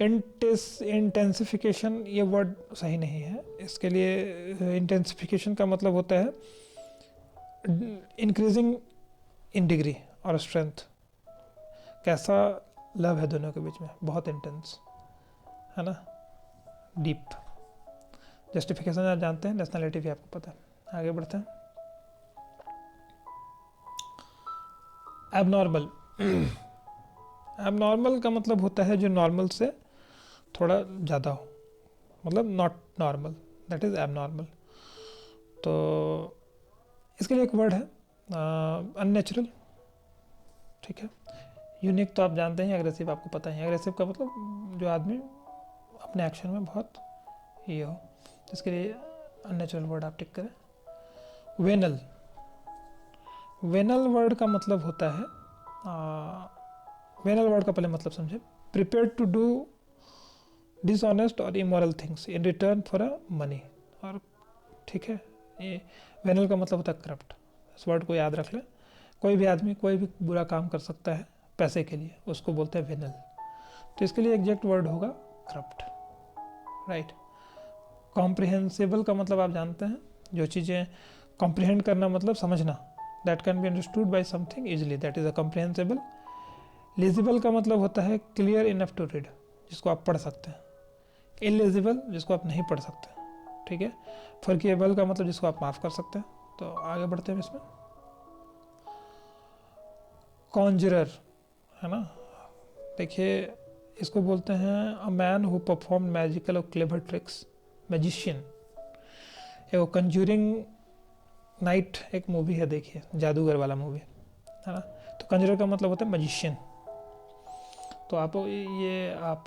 इंटेंसिफिकेशन ये वर्ड सही नहीं है, इसके लिए इंटेंसिफिकेशन का मतलब होता है इंक्रीजिंग इन डिग्री और स्ट्रेंथ। कैसा लव है दोनों के बीच में, बहुत इंटेंस, है ना, डीप। जस्टिफिकेशन आप जानते हैं, नेशनलिटी भी आपको पता है। आगे बढ़ते हैं। एबनॉर्मल, एबनॉर्मल का मतलब होता है जो नॉर्मल से थोड़ा ज़्यादा हो, मतलब not normal, that is abnormal. तो इसके लिए एक वर्ड है अननेचुरल। ठीक है, यूनिक तो आप जानते हैं, एग्रेसिव आपको पता ही है। एग्रेसिव का मतलब जो आदमी अपने एक्शन में बहुत ये हो, तो इसके लिए अननेचुरल वर्ड आप टिक करें। वेनल, वेनल वर्ड का मतलब होता है वेनल वर्ड का पहले मतलब समझे, प्रिपेयर टू डू डिसऑनेस्ट और immoral things in return for a money. और ठीक है, ये वेनल का मतलब होता है करप्ट। इस वर्ड को याद रख लें। कोई भी आदमी कोई भी बुरा काम कर सकता है पैसे के लिए, उसको बोलते हैं वेनल। तो इसके लिए एग्जैक्ट वर्ड होगा करप्ट, राइट। कॉम्प्रिहेंसिबल का मतलब आप जानते हैं, जो चीज़ें कॉम्प्रिहेंड करना मतलब समझना, that can be understood by something easily, that is a comprehensible. Legible का मतलब होता है क्लियर इनफ टू रीड, जिसको आप पढ़ सकते हैं। इलिजिबल, जिसको आप नहीं पढ़ सकते, ठीक है। फॉरगिवेबल का मतलब जिसको आप माफ़ कर सकते हैं। तो आगे बढ़ते हैं इसमें। कॉन्जरर, है ना, देखिए इसको बोलते हैं a man who perform magical और क्लेवर ट्रिक्स, मैजिशियन। एक कंजूरिंग नाइट एक मूवी है, देखिए जादूगर वाला मूवी, है ना। तो कंजरर का मतलब होता है मैजिशियन। तो आप ये आप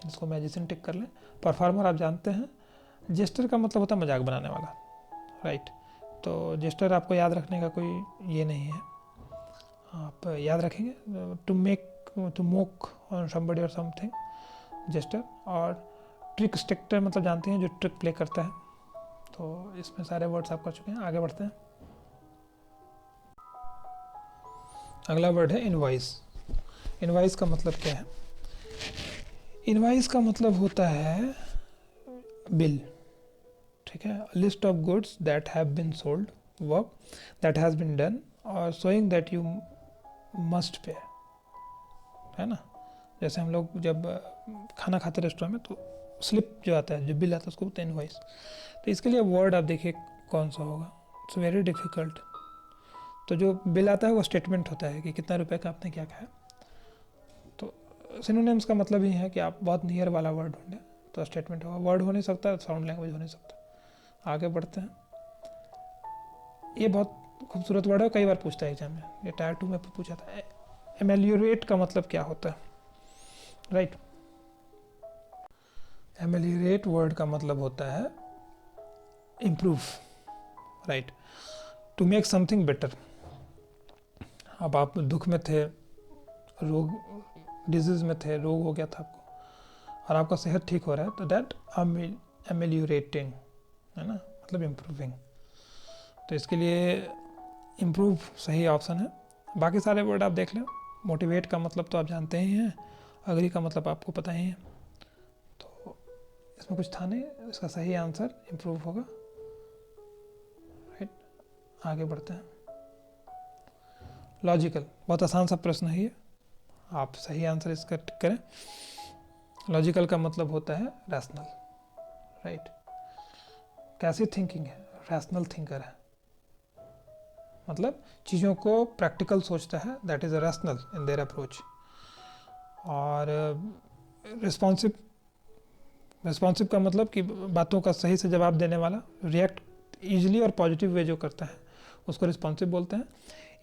इसको मैजिशियन टिक कर लें। परफॉर्मर आप जानते हैं। जेस्टर का मतलब होता है मजाक बनाने वाला, राइट। तो जेस्टर आपको याद रखने का कोई ये नहीं है, आप याद रखेंगे to make, to mock on somebody और समथिंग, जेस्टर। और ट्रिक स्टेक्टर मतलब जानते हैं, जो ट्रिक प्ले करता है। तो इसमें सारे वर्ड्स आप कर चुके हैं। आगे बढ़ते हैं। अगला वर्ड है इनवॉइस। इनवॉइस का मतलब क्या है? इनवॉइस का मतलब होता है बिल, ठीक है। List of goods that have been sold, work that has been done और showing that you must pay, है ना। जैसे हम लोग जब खाना खाते रेस्टोरेंट में तो स्लिप जो आता है, जो बिल आता है, उसको बोलते हैं इनवॉइस। तो इसके लिए वर्ड आप देखिए कौन सा होगा। It's very difficult. तो जो बिल आता है वो स्टेटमेंट होता है कि कितना रुपए का आपने क्या खाया। तो सिनोनिम्स का मतलब ही है कि आप बहुत नियर वाला वर्ड ढूंढें तो स्टेटमेंट होगा। वर्ड हो नहीं सकता, साउंड लैंग्वेज हो नहीं सकता। आगे बढ़ते हैं। ये बहुत खूबसूरत वर्ड है, कई बार पूछता है एग्जाम में। ये टायर 2 में पूछा था। एमेलियोरेट का मतलब क्या होता है? राइट। एमेलियोरेट वर्ड का मतलब होता है improve, right, to make something better. अब आप दुख में थे, रोग, डिजीज़ में थे, रोग हो गया था आपको और आपका सेहत ठीक हो रहा है, तो दैट एमेलियोरेटिंग, है ना, मतलब इम्प्रूविंग। तो इसके लिए इम्प्रूव सही ऑप्शन है। बाकी सारे वर्ड आप देख लें। मोटिवेट का मतलब तो आप जानते ही हैं, अग्री का मतलब आपको पता ही है, तो इसमें कुछ था नहीं। इसका सही आंसर इम्प्रूव होगा, राइट। आगे बढ़ते हैं। लॉजिकल, बहुत आसान सा प्रश्न है ये, आप सही आंसर इसका टिक करें। लॉजिकल का मतलब होता है रैशनल, राइट। कैसी थिंकिंग है? रैशनल थिंकर है, मतलब चीज़ों को प्रैक्टिकल सोचता है, that is a rational in their approach. और रिस्पॉन्सिव, रिस्पॉन्सिव का मतलब कि बातों का सही से जवाब देने वाला, रिएक्ट ईजिली और पॉजिटिव वे जो करता है उसको रिस्पॉन्सिव बोलते हैं।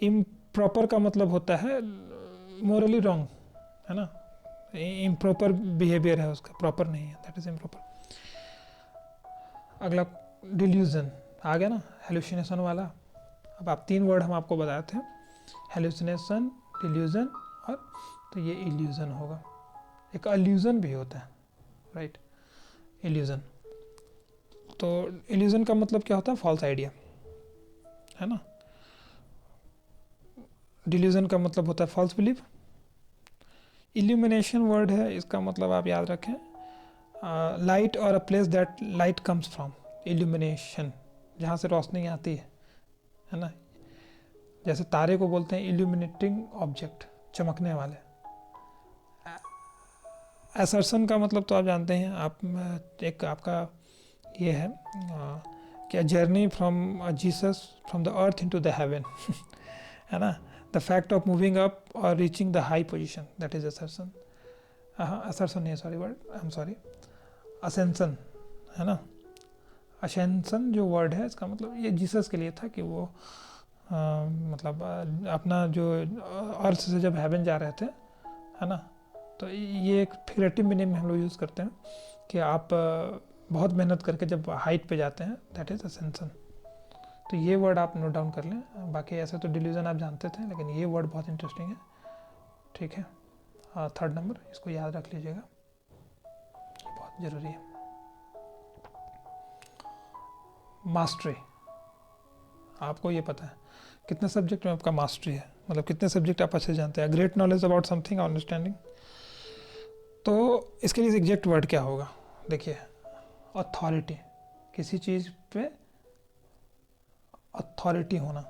इम्प्रॉपर का मतलब होता है मोरली रॉन्ग, है ना, इम्प्रॉपर बिहेवियर है उसका, प्रॉपर नहीं है, दैट इज़ इम्प्रॉपर। अगला डिल्यूजन आ गया ना, हेलुसिनेशन वाला। अब आप 3 वर्ड हम आपको बताए थे, हेलुसिनेशन, डिल्यूजन और, तो ये इल्यूजन होगा। एक अल्यूजन भी होता है, राइट, इल्यूजन। तो इल्यूजन का मतलब क्या होता है? फॉल्स आइडिया, है ना। डिल्यूजन का मतलब होता है फॉल्स बिलीफ। इल्यूमिनेशन वर्ड है, इसका मतलब आप याद रखें, लाइट और a place that light comes from. Illumination, जहाँ से रोशनी आती है ना। जैसे तारे को बोलते हैं इल्यूमिनेटिंग ऑब्जेक्ट, चमकने वाले। असर्शन का मतलब तो आप जानते हैं आप, एक आपका ये है क्या, journey from Jesus from the earth into the heaven, है ना। The fact of moving up और reaching the high position, that is assertion. Assertion नहीं, sorry word, I am sorry, ascension, है ना। असेंसन जो वर्ड है, इसका मतलब ये जीसस के लिए था कि वो मतलब अपना जो अर्थ से जब हेवन जा रहे थे, है ना, तो ये एक फिगरेटिव मीनिंग में हम लोग यूज़ करते हैं कि आप बहुत मेहनत करके जब हाइट पे जाते हैं, दैट इज़ असेंसन। तो ये वर्ड आप नोट डाउन कर लें। बाकी ऐसे तो डिल्यूजन आप जानते थे, लेकिन ये वर्ड बहुत इंटरेस्टिंग है, ठीक है। 3rd नंबर, इसको याद रख लीजिएगा, बहुत ज़रूरी है। मास्टरी, आपको ये पता है कितने सब्जेक्ट में आपका मास्टरी है, मतलब कितने सब्जेक्ट आप अच्छे जानते हैं। Great knowledge about something, understanding. तो इसके लिए एग्जैक्ट वर्ड क्या होगा? देखिए, अथॉरिटी, किसी चीज़ पे अथॉरिटी होना।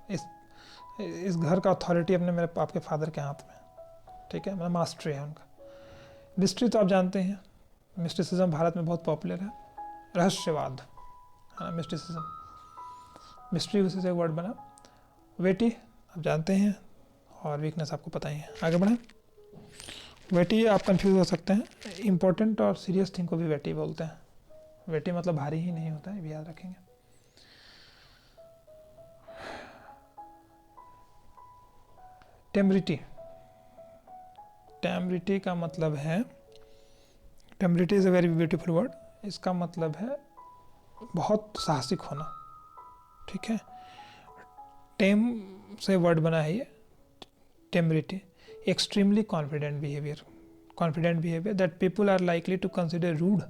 इस घर का अथॉरिटी अपने मेरे आपके फादर के हाथ में, ठीक है, मतलब मास्टरी है उनका। मिस्ट्री तो आप जानते हैं, मिस्टिसिज्म भारत में बहुत पॉपुलर है, रहस्यवाद, है ना, मिस्टिसिज्म। मिस्ट्री उसी से वर्ड बना। वेटी आप जानते हैं, और वीकनेस आपको पता ही है। आगे बढ़ें। वेटी आप कंफ्यूज हो सकते हैं, इंपॉर्टेंट और सीरियस थिंग को भी वेटी बोलते हैं। वेटी मतलब भारी ही नहीं होता है, ये भी याद रखेंगे। टेम्ब्रिटी, टेम्ब्रिटी का मतलब है, temerity is a very beautiful word. इसका मतलब है बहुत साहसिक होना, ठीक है। टेम से वर्ड बना है ये, temerity. Extremely confident behaviour, confident behaviour that people are likely to consider rude,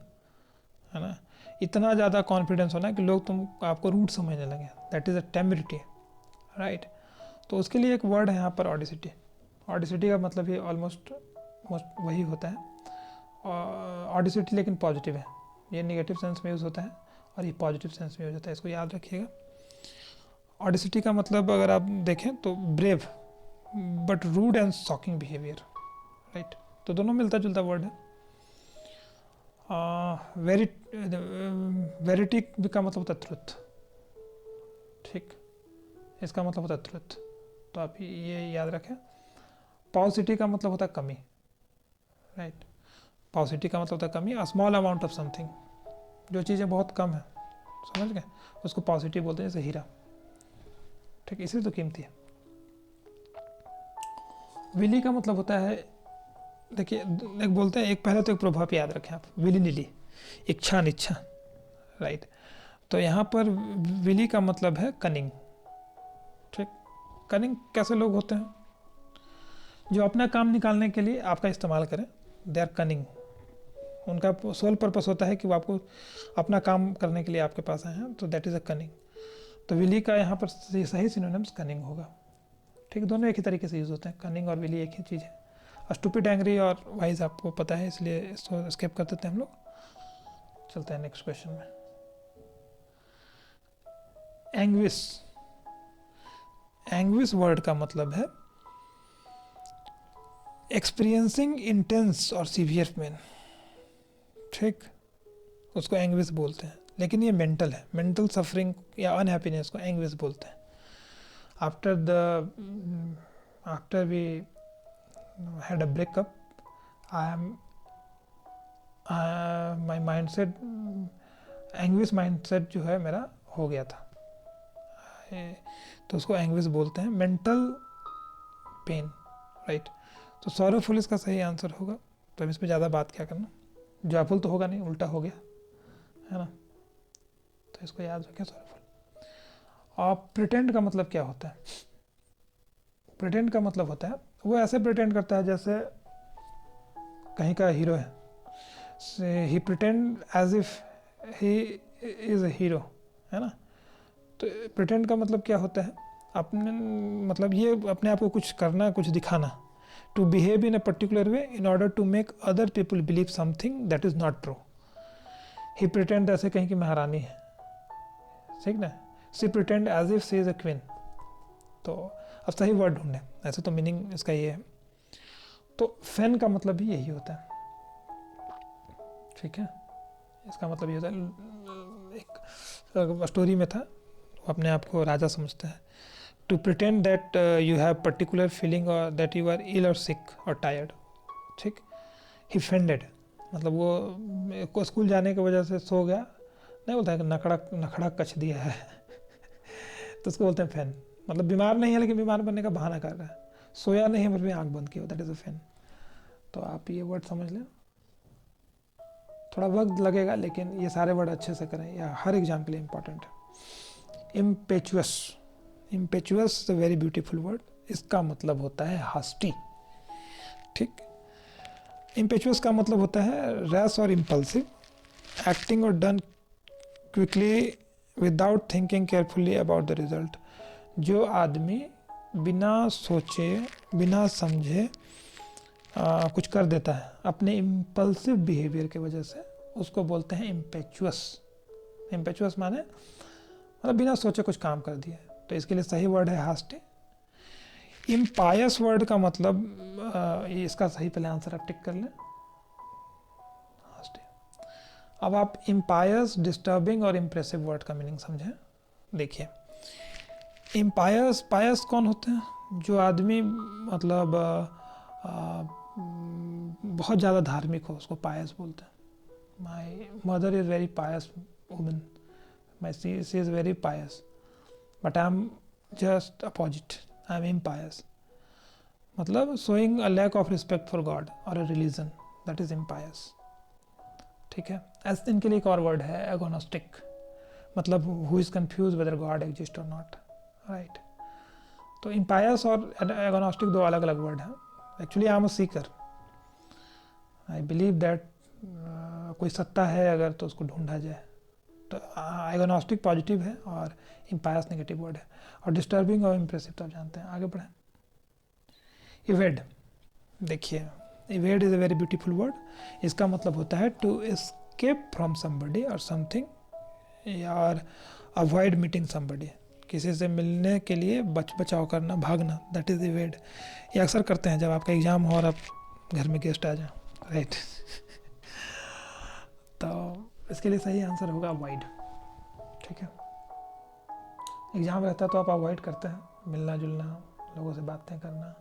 है ना। इतना ज़्यादा कॉन्फिडेंस होना कि लोग आपको रूड समझने लगे, दैट इज़ अ टेम्ब्रिटी, राइट। तो उसके लिए एक वर्ड है यहाँ पर ऑडिसिटी। ऑडिसिटी का मतलब ये ऑलमोस्ट वही होता है, ऑडिसिटी लेकिन पॉजिटिव है, ये नेगेटिव सेंस में यूज़ होता है और ये पॉजिटिव सेंस में यूज होता है, इसको याद रखिएगा। ऑडिसिटी का मतलब अगर आप देखें तो brave but rude and shocking behaviour, right, तो दोनों मिलता जुलता वर्ड है। वेरिटी का मतलब होता है ट्रुथ, ठीक, इसका मतलब होता है ट्रुथ, तो आप ये याद रखें। पॉजिटिव का मतलब होता है कमी, राइट, पॉजिटिव का मतलब होता है कमी, a small amount of something, जो चीज़ें बहुत कम है, समझ गए, उसको पॉजिटिव बोलते हैं, जैसे हीरा, ठीक, इसलिए तो कीमती है। विली का मतलब होता है, देखिए एक बोलते हैं, एक पहले तो एक प्रभाव याद रखें आप, विली नीली, इच्छा अनिच्छा, राइट, तो यहाँ पर विली का मतलब है कनिंग, ठीक। कनिंग कैसे लोग होते हैं, जो अपना काम निकालने के लिए आपका इस्तेमाल करें, दे आर कनिंग, उनका सोल पर्पस होता है कि वो आपको अपना काम करने के लिए आपके पास आए हैं, तो दैट इज़ अ कनिंग। तो विली का यहाँ पर सही सिनोनिम्स कनिंग होगा, ठीक, दोनों एक ही तरीके से यूज़ होते हैं, कनिंग और विली एक ही चीज़ है। स्टूपिड, एंग्री और वाइज आपको पता है, इसलिए इसको स्किप कर देते हैं हम लोग, चलते हैं नेक्स्ट क्वेश्चन में। एंग्विश, एंग्विश वर्ड का मतलब है एक्सपीरियंसिंग इंटेंस और सीवियर पेन, ठीक, उसको एंग्विश बोलते हैं, लेकिन ये मेंटल है, मेंटल सफरिंग या अनहैप्पीनेस को एंग्विश बोलते हैं। After we had a breakup, my mindset, anguish mindset जो है मेरा हो गया था, तो उसको एंग्विश बोलते हैं, मेंटल पेन, राइट। तो सॉरोफुल इसका सही आंसर होगा, तो अब इस पर ज़्यादा बात क्या करना, जॉयफुल तो होगा नहीं, उल्टा हो गया है ना, तो इसको याद रखें, सॉरोफुल। और प्रिटेंड का मतलब क्या होता है, प्रिटेंड का मतलब होता है वो ऐसे प्रिटेंड करता है जैसे कहीं का हीरो है, he pretend as if he is a hero, है ना। तो प्रिटेंड का मतलब क्या होता है, अपने मतलब ये अपने आप को कुछ करना, कुछ दिखाना, to behave in a particular way in order to make other people believe something that is not true. He pretend ऐसे कहीं की महारानी है, ठीक ना, she pretend as if she is a queen. तो अब सही वर्ड ढूंढें, ऐसे तो मीनिंग इसका ये है। तो फैन का मतलब भी यही होता है, ठीक है, इसका मतलब ये होता है, एक स्टोरी में था, अपने आप को राजा समझता है, to pretend that you have particular feeling और दैट यू आर इल और सिक और टायर्ड, ठीक। ही फेंडेड मतलब वो स्कूल जाने की वजह से सो गया, नहीं बोलता है कि नखड़ा कच दिया है तो उसको बोलते हैं फैन, मतलब बीमार नहीं है लेकिन बीमार बनने का बहाना कर रहा है, सोया नहीं है फिर भी आँख बंद की, दैट इज़ अ फैन। तो आप ये वर्ड समझ लें, थोड़ा वक्त लगेगा लेकिन ये सारे वर्ड अच्छे से करें, या हर एग्जाम के लिए इम्पॉर्टेंट है। Impetuous, impetuous is a very beautiful word, इसका मतलब होता है हास्टी, ठीक। इम्पेचुअस का मतलब होता है रैश और इम्पल्सिव, एक्टिंग और done quickly without thinking carefully about the result. जो आदमी बिना सोचे बिना समझे कुछ कर देता है अपने इम्पल्सिव बिहेवियर की वजह से, उसको बोलते हैं इम्पेचुअस। इम्पेचुअस माने मतलब बिना सोचे कुछ काम कर दिया, तो इसके लिए सही वर्ड है हास्टी। इम्पायस वर्ड का मतलब इसका सही पहले आंसर आप टिक कर लें, हास्टी। अब आप इम्पायस, डिस्टर्बिंग और इम्प्रेसिव वर्ड का मीनिंग समझें। देखिए इम्पायस, पायस कौन होते हैं, जो आदमी मतलब बहुत ज़्यादा धार्मिक हो, उसको पायस बोलते हैं। My mother is very pious woman, my she is very pious, but I am just opposite, I am impious, मतलब showing a lack of respect for God और a religion, that is impious, ठीक है। ऐसे इनके लिए एक और वर्ड है एगोनोस्टिक, मतलब who is confuse whether god exist और नॉट, राइट। तो इम्पायस और एगोनोस्टिक दो अलग अलग वर्ड हैं। Actually I am a seeker, I believe that कोई सत्ता है अगर तो उसको ढूंढा जाए, एगोनोस्टिक पॉजिटिव है और इम्पायस नेगेटिव वर्ड है, और डिस्टर्बिंग और इम्प्रेसिव तो आप जानते हैं। आगे बढ़ें। इवेड, देखिए evade is a very beautiful word. इसका मतलब होता है टू एस्केप फ्रॉम समबडी और समथिंग, और अवॉइड मीटिंग समबडी, किसी से मिलने के लिए बचाव करना, भागना, दैट इज़ इवेड। ये अक्सर करते हैं जब आपका एग्ज़ाम हो और आप घर में गेस्ट आ जाए, राइट। तो इसके लिए सही आंसर होगा अवॉइड, ठीक है। एग्ज़ाम रहता है तो आप अवॉइड करते हैं मिलना जुलना, लोगों से बातें करना,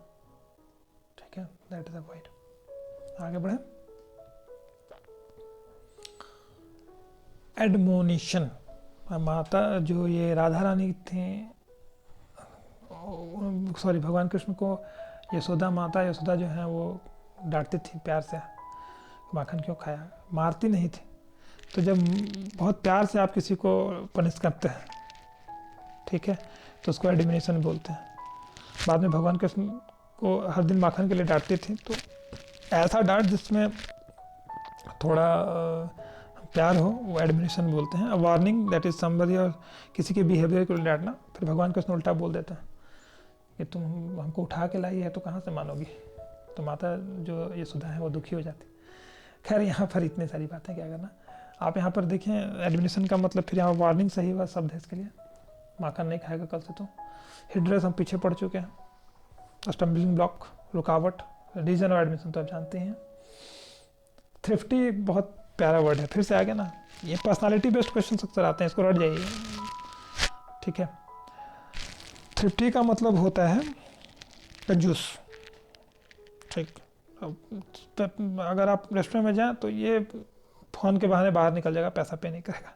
ठीक है, दैट इज़ अवॉइड। आगे बढ़े। एडमोनिशन, माता जो ये राधा रानी थी, सॉरी भगवान कृष्ण को यशोदा माता, यशोदा जो है वो डांटती थी प्यार से, माखन क्यों खाया, मारती नहीं थी। तो जब बहुत प्यार से आप किसी को पनिश करते हैं, ठीक है, तो उसको एडमिनेशन बोलते हैं। बाद में भगवान कृष्ण को हर दिन माखन के लिए डांटती थी, तो ऐसा डांट जिसमें थोड़ा प्यार हो वो एडमिनेशन बोलते हैं। वार्निंग दैट इज समबडी, और किसी के बिहेवियर को डांटना। फिर भगवान कृष्ण उल्टा बोल देते हैं कि तुम हमको उठा के लाई है तो कहाँ से मानोगी, तो माता जो यशोदा है वो दुखी हो जाती। खैर यहाँ पर इतनी सारी बातें क्या करना। आप यहाँ पर देखें एडमिनेशन का मतलब, फिर यहाँ वार्निंग सही हुआ शब्द है इसके लिए, माखन नहीं खाएगा कल से तो। हिड्रेस हम पीछे पड़ चुके हैं। स्टम्बलिंग ब्लॉक, रुकावट, रीजन और एडमिशन तो आप जानते हैं। थ्रिफ्टी बहुत प्यारा वर्ड है, फिर से आ गया ना, ये पर्सनालिटी बेस्ड क्वेश्चन अक्सर आते हैं, इसको रट जाइए, ठीक है। थ्रिफ्टी का मतलब होता है कंजूस, ठीक। अगर आप रेस्टोरेंट में जाएं तो ये फ़ोन के बहाने बाहर निकल जाएगा, पैसा पे नहीं करेगा।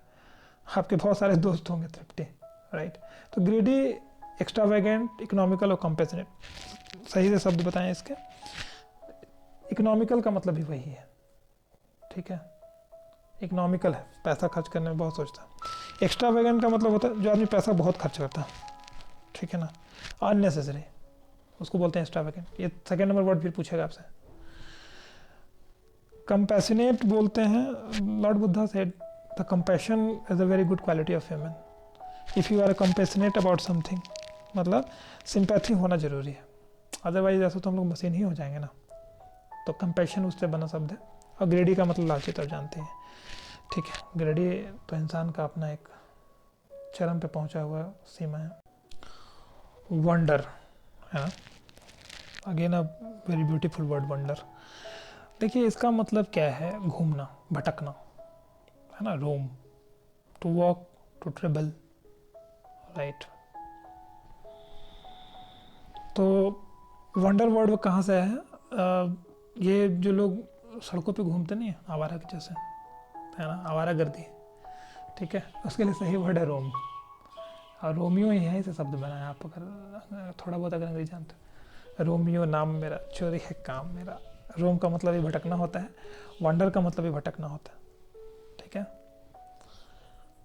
आपके बहुत सारे दोस्त होंगे थ्रिफ्टी, राइट। तो ग्रीडी, एक्स्ट्रावेगेंट, इकोनॉमिकल और कंपेशनेट, सही से शब्द बताएं इसके। इकोनॉमिकल का मतलब भी वही है, ठीक है, इकोनॉमिकल है, पैसा खर्च करने में बहुत सोचता है। एक्स्ट्रावेगेंट का मतलब होता है जो आदमी पैसा बहुत खर्च करता है, ठीक है ना, अननेसेसरी, उसको बोलते हैं एक्स्ट्रावेगेंट। ये सेकेंड नंबर वर्ड फिर पूछेगा आपसे। कंपैशनेट बोलते हैं, lord Buddha said the compassion is a very good quality of human. If you are compassionate about something, मतलब सिंपैथी होना जरूरी है, अदरवाइज ऐसा तो हम लोग मशीन ही हो जाएंगे ना। तो कंपैशन उससे बना शब्द है। और ग्रेडी का मतलब लालची, तो जानते हैं, ठीक है। ग्रेडी तो इंसान का अपना एक चरम पे पहुंचा हुआ सीमा है। वंडर है ना, again a very beautiful word wander. देखिए इसका मतलब क्या है, घूमना, भटकना, है ना, roam, to walk, to travel, right. तो वंडर वर्ड कहाँ से है? ये जो लोग सड़कों पे घूमते नहीं है आवारा के जैसे, है ना, आवारा गर्दी, ठीक है, उसके लिए सही वर्ड है रोम। और रोमियो यहीं से शब्द बना है, आप अगर थोड़ा बहुत अगर अंग्रेजी जानते हो। रोमियो नाम मेरा, चोरी है काम मेरा। रोम का मतलब ही भटकना होता है, वंडर का मतलब ही भटकना होता है, ठीक है।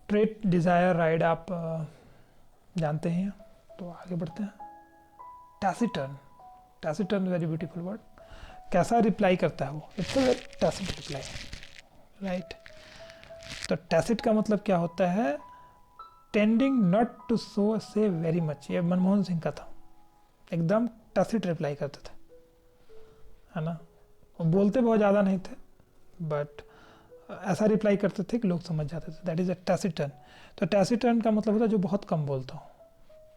ट्रेट, डिज़ायर, राइड आप जानते हैं। तो आगे बढ़ते हैं। टैसिटर्न, टैसिटर्न वेरी ब्यूटीफुल वर्ड। कैसा रिप्लाई करता है वो, it's a very tacit reply, right. तो टैसिट का मतलब क्या होता है, टेंडिंग नॉट टू शो से वेरी मच। ये मनमोहन सिंह का था, एकदम टैसिट रिप्लाई करते थे, है ना। वो बोलते बहुत ज़्यादा नहीं थे, बट ऐसा रिप्लाई करते थे कि लोग समझ जाते थे, दैट इज़ अ टैसिटर्न। तो टैसिटर्न का मतलब होता है जो बहुत कम बोलता हो।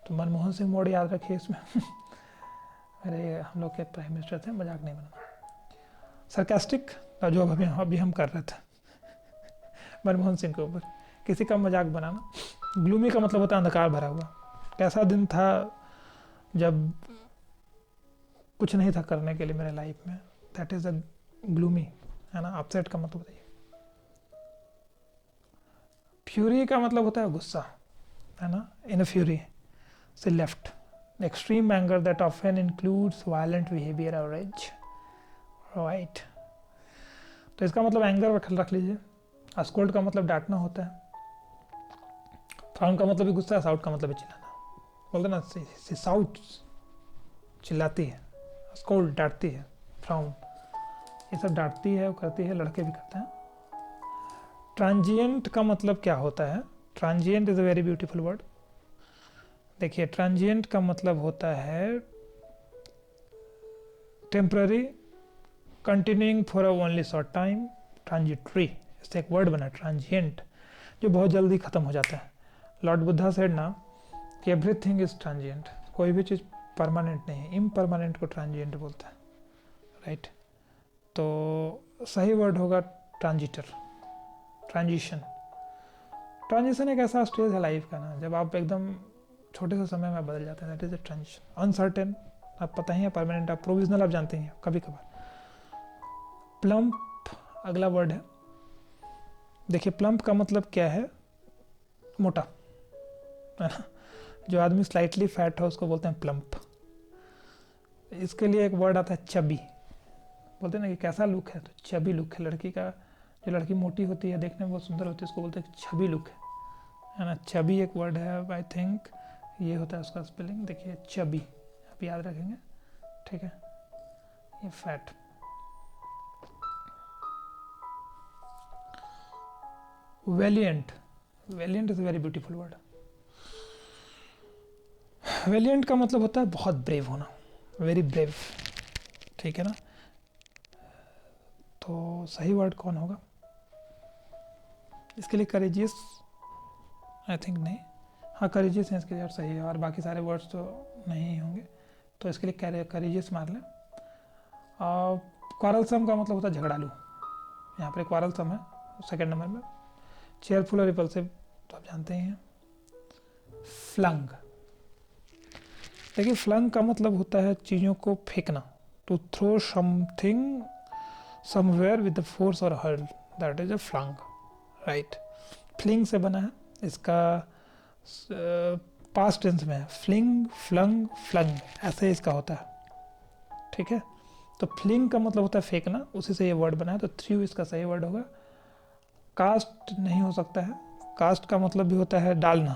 तो मनमोहन सिंह मोड़ याद रखिए इसमें। अरे हम लोग के प्राइम मिनिस्टर थे, मजाक नहीं बनाना। सरकास्टिक, जो अभी हम कर रहे थे मनमोहन सिंह के ऊपर, किसी का मजाक बनाना। ग्लूमी का मतलब होता है अंधकार भरा हुआ। कैसा दिन था जब कुछ नहीं था करने के लिए मेरे लाइफ में, दैट इज अ ग्लूमी, है ना। अपसेट का मतलब बताइए। फ्यूरी का मतलब होता है गुस्सा, है ना, इन अ फ्यूरी से left. Extreme anger that often includes violent behaviour और रेज, राइट। तो इसका मतलब एंगर रख लीजिए। अस्कोल्ड का मतलब डांटना होता है। फ्राउन का मतलब भी गुस्सा है, साउट का मतलब भी चिल्लाना। बोलते ना साउट चिल्लाती है, स्कोल्ड डांटती है, फ्राउन ये सब डांटती है, वो करती है, लड़के भी करते हैं। ट्रांजिएंट का मतलब क्या होता है? Transient is a very beautiful word. देखिए, ट्रांजिएंट का मतलब होता है temporary, continuing for a only short time, transitory. इससे एक वर्ड बना ट्रांजिएंट, जो बहुत जल्दी ख़त्म हो जाता है। लॉर्ड बुद्धा सेड ना कि एवरीथिंग इज ट्रांजिएंट, कोई भी चीज़ परमानेंट नहीं है, इम्परमानेंट को ट्रांजिएंट बोलते हैं, राइट। तो सही वर्ड होगा ट्रांजिटर, ट्रांजिशन। ट्रांजिशन एक ऐसा स्टेज है लाइफ का ना, जब आप एकदम छोटे से समय में बदल जाते हैं, that is a transition. Uncertain आप पता ही है, परमानेंट आप, प्रोविजनल आप जानते हैं कभी कभार। प्लम्प अगला वर्ड है। देखिए, प्लम्प का मतलब क्या है? मोटा, है ना। जो आदमी स्लाइटली फैट हो उसको बोलते हैं प्लम्प। इसके लिए एक वर्ड आता है चबी। बोलते हैं ना कि कैसा लुक है, तो चबी लुक है लड़की का। जो लड़की मोटी होती है, देखने में बहुत सुंदर होती है, उसको बोलते हैं छबी लुक है ना। चबी एक वर्ड है, आई थिंक ये होता है उसका स्पेलिंग। देखिए, चबी आप याद रखेंगे, ठीक है। ये फैट। Valiant, valiant is a very beautiful word. Valiant का मतलब होता है बहुत ब्रेव होना, वेरी ब्रेव, ठीक है ना। तो सही वर्ड कौन होगा इसके लिए? करेजियस, आई थिंक नहीं। हाँ, करेजियस है इसके लिए, और सही है, और बाकी सारे वर्ड्स तो नहीं होंगे, तो इसके लिए करेजियस मार लें। क्वारलसम का मतलब होता है झगड़ालू, यहाँ पर क्वारलसम है सेकंड नंबर में। चेयरफुल और रिपल्सिव तो आप जानते ही हैं। फ्लंग, देखिए फ्लंग का मतलब होता है चीज़ों को फेंकना, to throw something somewhere with the force और hurl, that is a flung, right. Fling से बना है, इसका पास्ट टेंस में है, फ्लिंग, फ्लंग, फ्लंग, ऐसे इसका होता है, ठीक है। तो फ्लिंग का मतलब होता है फेंकना, उसी से ये वर्ड बना है, तो थ्रू इसका सही वर्ड होगा। कास्ट नहीं हो सकता है, कास्ट का मतलब भी होता है डालना,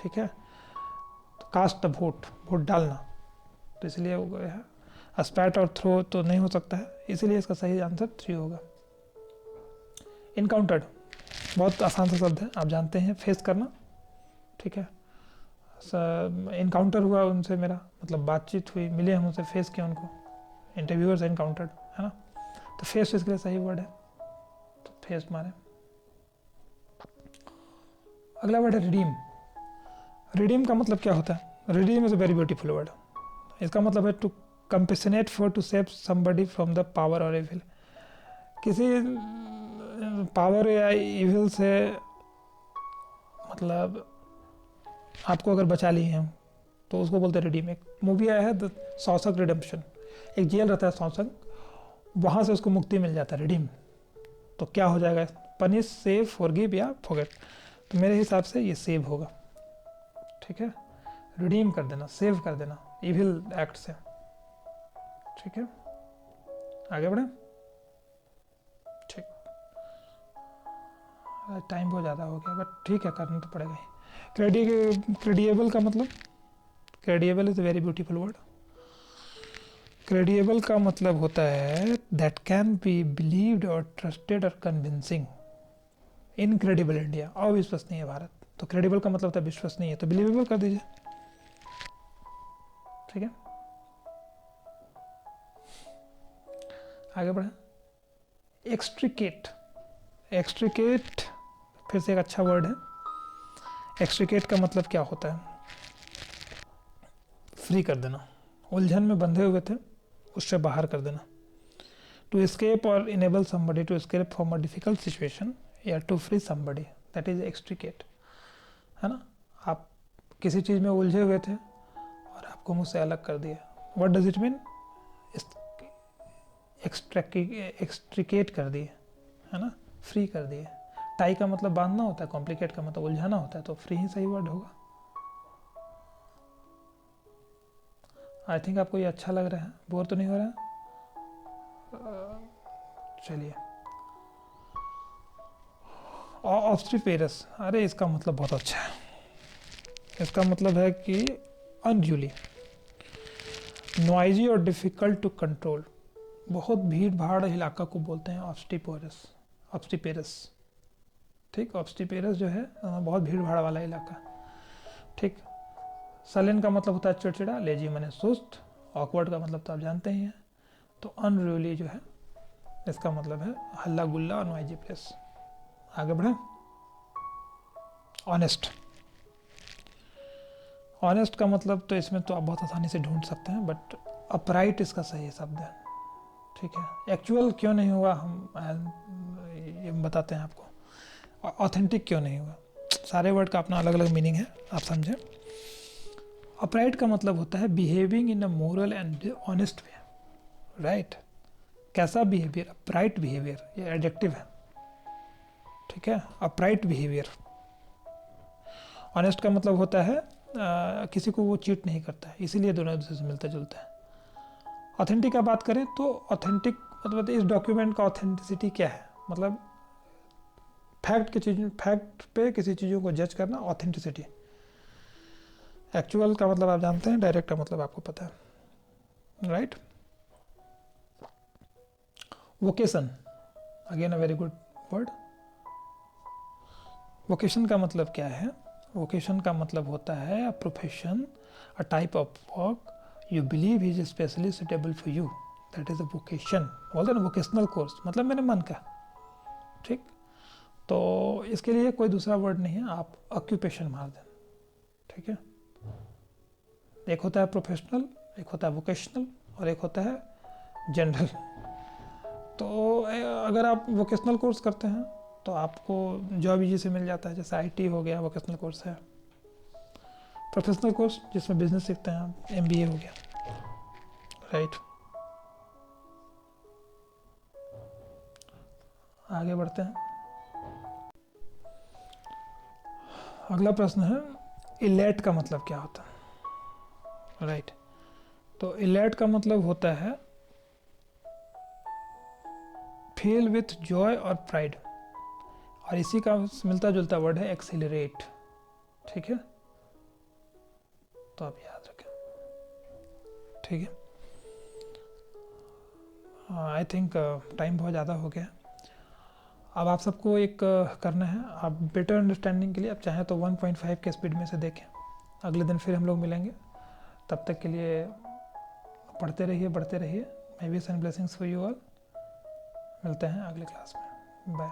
ठीक है। तो कास्ट वोट, वोट डालना, तो इसलिए वो है। स्पैट और थ्रो तो नहीं हो सकता है, इसीलिए इसका सही आंसर थ्री होगा। इनकाउंटर्ड बहुत आसान सा शब्द है, आप जानते हैं, फेस करना, ठीक है। इनकाउंटर हुआ उनसे मेरा, मतलब बातचीत हुई, मिले हम उनसे, फेस किया उनको, इंटरव्यूअर्स इनकाउंटर्ड, है ना। तो फेस इसके लिए सही वर्ड है, तो फेस मारे। अगला वर्ड है रिडीम। रिडीम का मतलब क्या होता है? Redeem is a very beautiful word. इसका मतलब है to compassionate for, to save somebody from the power और इविल। किसी पावर या इविल से, मतलब आपको अगर बचा लिए हैं तो उसको बोलते हैं रिडीम। एक मूवी आया है द शॉशैंक रिडेम्पशन, एक जेल रहता है शॉशैंक, वहाँ से उसको मुक्ति मिल जाता है, रिडीम। तो क्या हो जाएगा? पनिश, सेव, फॉरगिव या फॉरगेट। तो मेरे हिसाब से ये सेव होगा, ठीक है। रिडीम कर देना, सेव कर देना इविल एक्ट से, ठीक है। आगे बढ़े, ठीक। टाइम बहुत ज़्यादा हो गया, बट ठीक है, करना तो पड़ेगा ही। क्रेडिएबल का मतलब, credible is a very beautiful word. Credible का मतलब होता है दैट कैन बी बिलीव्ड और ट्रस्टेड और कन्विंसिंग। इनक्रेडिबल इंडिया, अविश्वसनीय भारत। तो क्रेडिबल का मतलब होता है विश्वसनीय, तो बिलीवेबल कर दीजिए, ठीक है। आगे बढ़े। एक्सट्रिकेट, एक्सट्रिकेट फिर से एक अच्छा वर्ड है। एक्सट्रिकेट का मतलब क्या होता है? फ्री कर देना, उलझन में बंधे हुए थे उससे बाहर कर देना। टू एस्केप और enable somebody to escape from a difficult situation या to free somebody, that is extricate, है ना। आप किसी चीज़ में उलझे हुए थे और आपको मुझसे अलग कर दिया। What does it mean? Extricate कर दिए, है ना, फ्री कर दिए। टाई का मतलब बांधना होता है, कॉम्प्लिकेट का मतलब उलझाना होता है, तो फ्री ही सही वर्ड होगा। आई थिंक आपको ये अच्छा लग रहा है, बोर तो नहीं हो रहा है? चलिए, ऑब्स्टिपेरस, अरे इसका मतलब बहुत अच्छा है। इसका मतलब है कि अनड्यूली नॉइजी और डिफिकल्ट टू कंट्रोल, बहुत भीड़ भाड़ इलाका को बोलते हैं ऑब्स्टिपेरस, ऑब्स्टिपेरस, ठीक। ऑब्स्टिपेरस जो है बहुत भीड़ भाड़ वाला इलाका, ठीक। सलेन का मतलब होता है चिड़चिड़ा, लेजी माने सुस्त, ऑकवर्ड का मतलब तो आप जानते ही हैं। तो अनरूली जो है इसका मतलब है हल्ला गुल्ला और नॉइजी प्लेस। आगे बढ़े। ऑनेस्ट, ऑनेस्ट का मतलब तो इसमें तो आप बहुत आसानी से ढूंढ सकते हैं, बट अपराइट इसका सही शब्द है, ठीक है। एक्चुअल क्यों नहीं हुआ हम ये बताते हैं आपको। ऑथेंटिक क्यों नहीं हुआ, सारे वर्ड का अपना अलग अलग मीनिंग है, आप समझें। अपराइट का मतलब होता है behaving in a moral and honest way, right. कैसा बिहेवियर, अपराइट बिहेवियर, ये एडजेक्टिव है, ठीक है। Upright behaviour. ऑनेस्ट का मतलब होता है किसी को वो चीट नहीं करता है, इसीलिए दोनों एक दूसरे से मिलता जुलता है। ऑथेंटिक का बात करें तो ऑथेंटिक मतलब इस डॉक्यूमेंट का ऑथेंटिसिटी क्या है, मतलब फैक्ट पे किसी चीज़ों को जज करना, ऑथेंटिसिटी। एक्चुअल का मतलब आप जानते हैं, डायरेक्ट का मतलब आपको पता है, right. Vocation, again a very good word. Vocation का मतलब क्या है? वोकेशन का मतलब होता है a profession, a type of work you believe is specially suitable for you, that is a vocation. बोलते हैं ना वोकेशनल कोर्स, मतलब मेरे मन का, ठीक। तो इसके लिए कोई दूसरा वर्ड नहीं है, आप ऑक्यूपेशन मार दें, ठीक है। एक होता है प्रोफेशनल, एक होता है वोकेशनल, और एक होता है जनरल। तो अगर आप वोकेशनल कोर्स करते हैं तो आपको जॉब इजी से मिल जाता है, जैसे आईटी हो गया वोकेशनल कोर्स है। प्रोफेशनल कोर्स जिसमें बिजनेस सीखते हैं आप, एमबीए हो गया, राइट। आगे बढ़ते हैं। अगला प्रश्न है इलेट का मतलब क्या होता है, राइट। तो इलेट का मतलब होता है फील विथ जॉय और प्राइड, और इसी का मिलता जुलता वर्ड है एक्सिलरेट, ठीक है। तो आप याद रखें, ठीक है। आई थिंक टाइम बहुत ज़्यादा हो गया। अब आप सबको एक करना है, आप बेटर अंडरस्टैंडिंग के लिए आप चाहें तो 1.5 के स्पीड में से देखें। अगले दिन फिर हम लोग मिलेंगे, तब तक के लिए पढ़ते रहिए, बढ़ते रहिए। May wish and blessings for you all. मिलते हैं अगले क्लास में, बाय।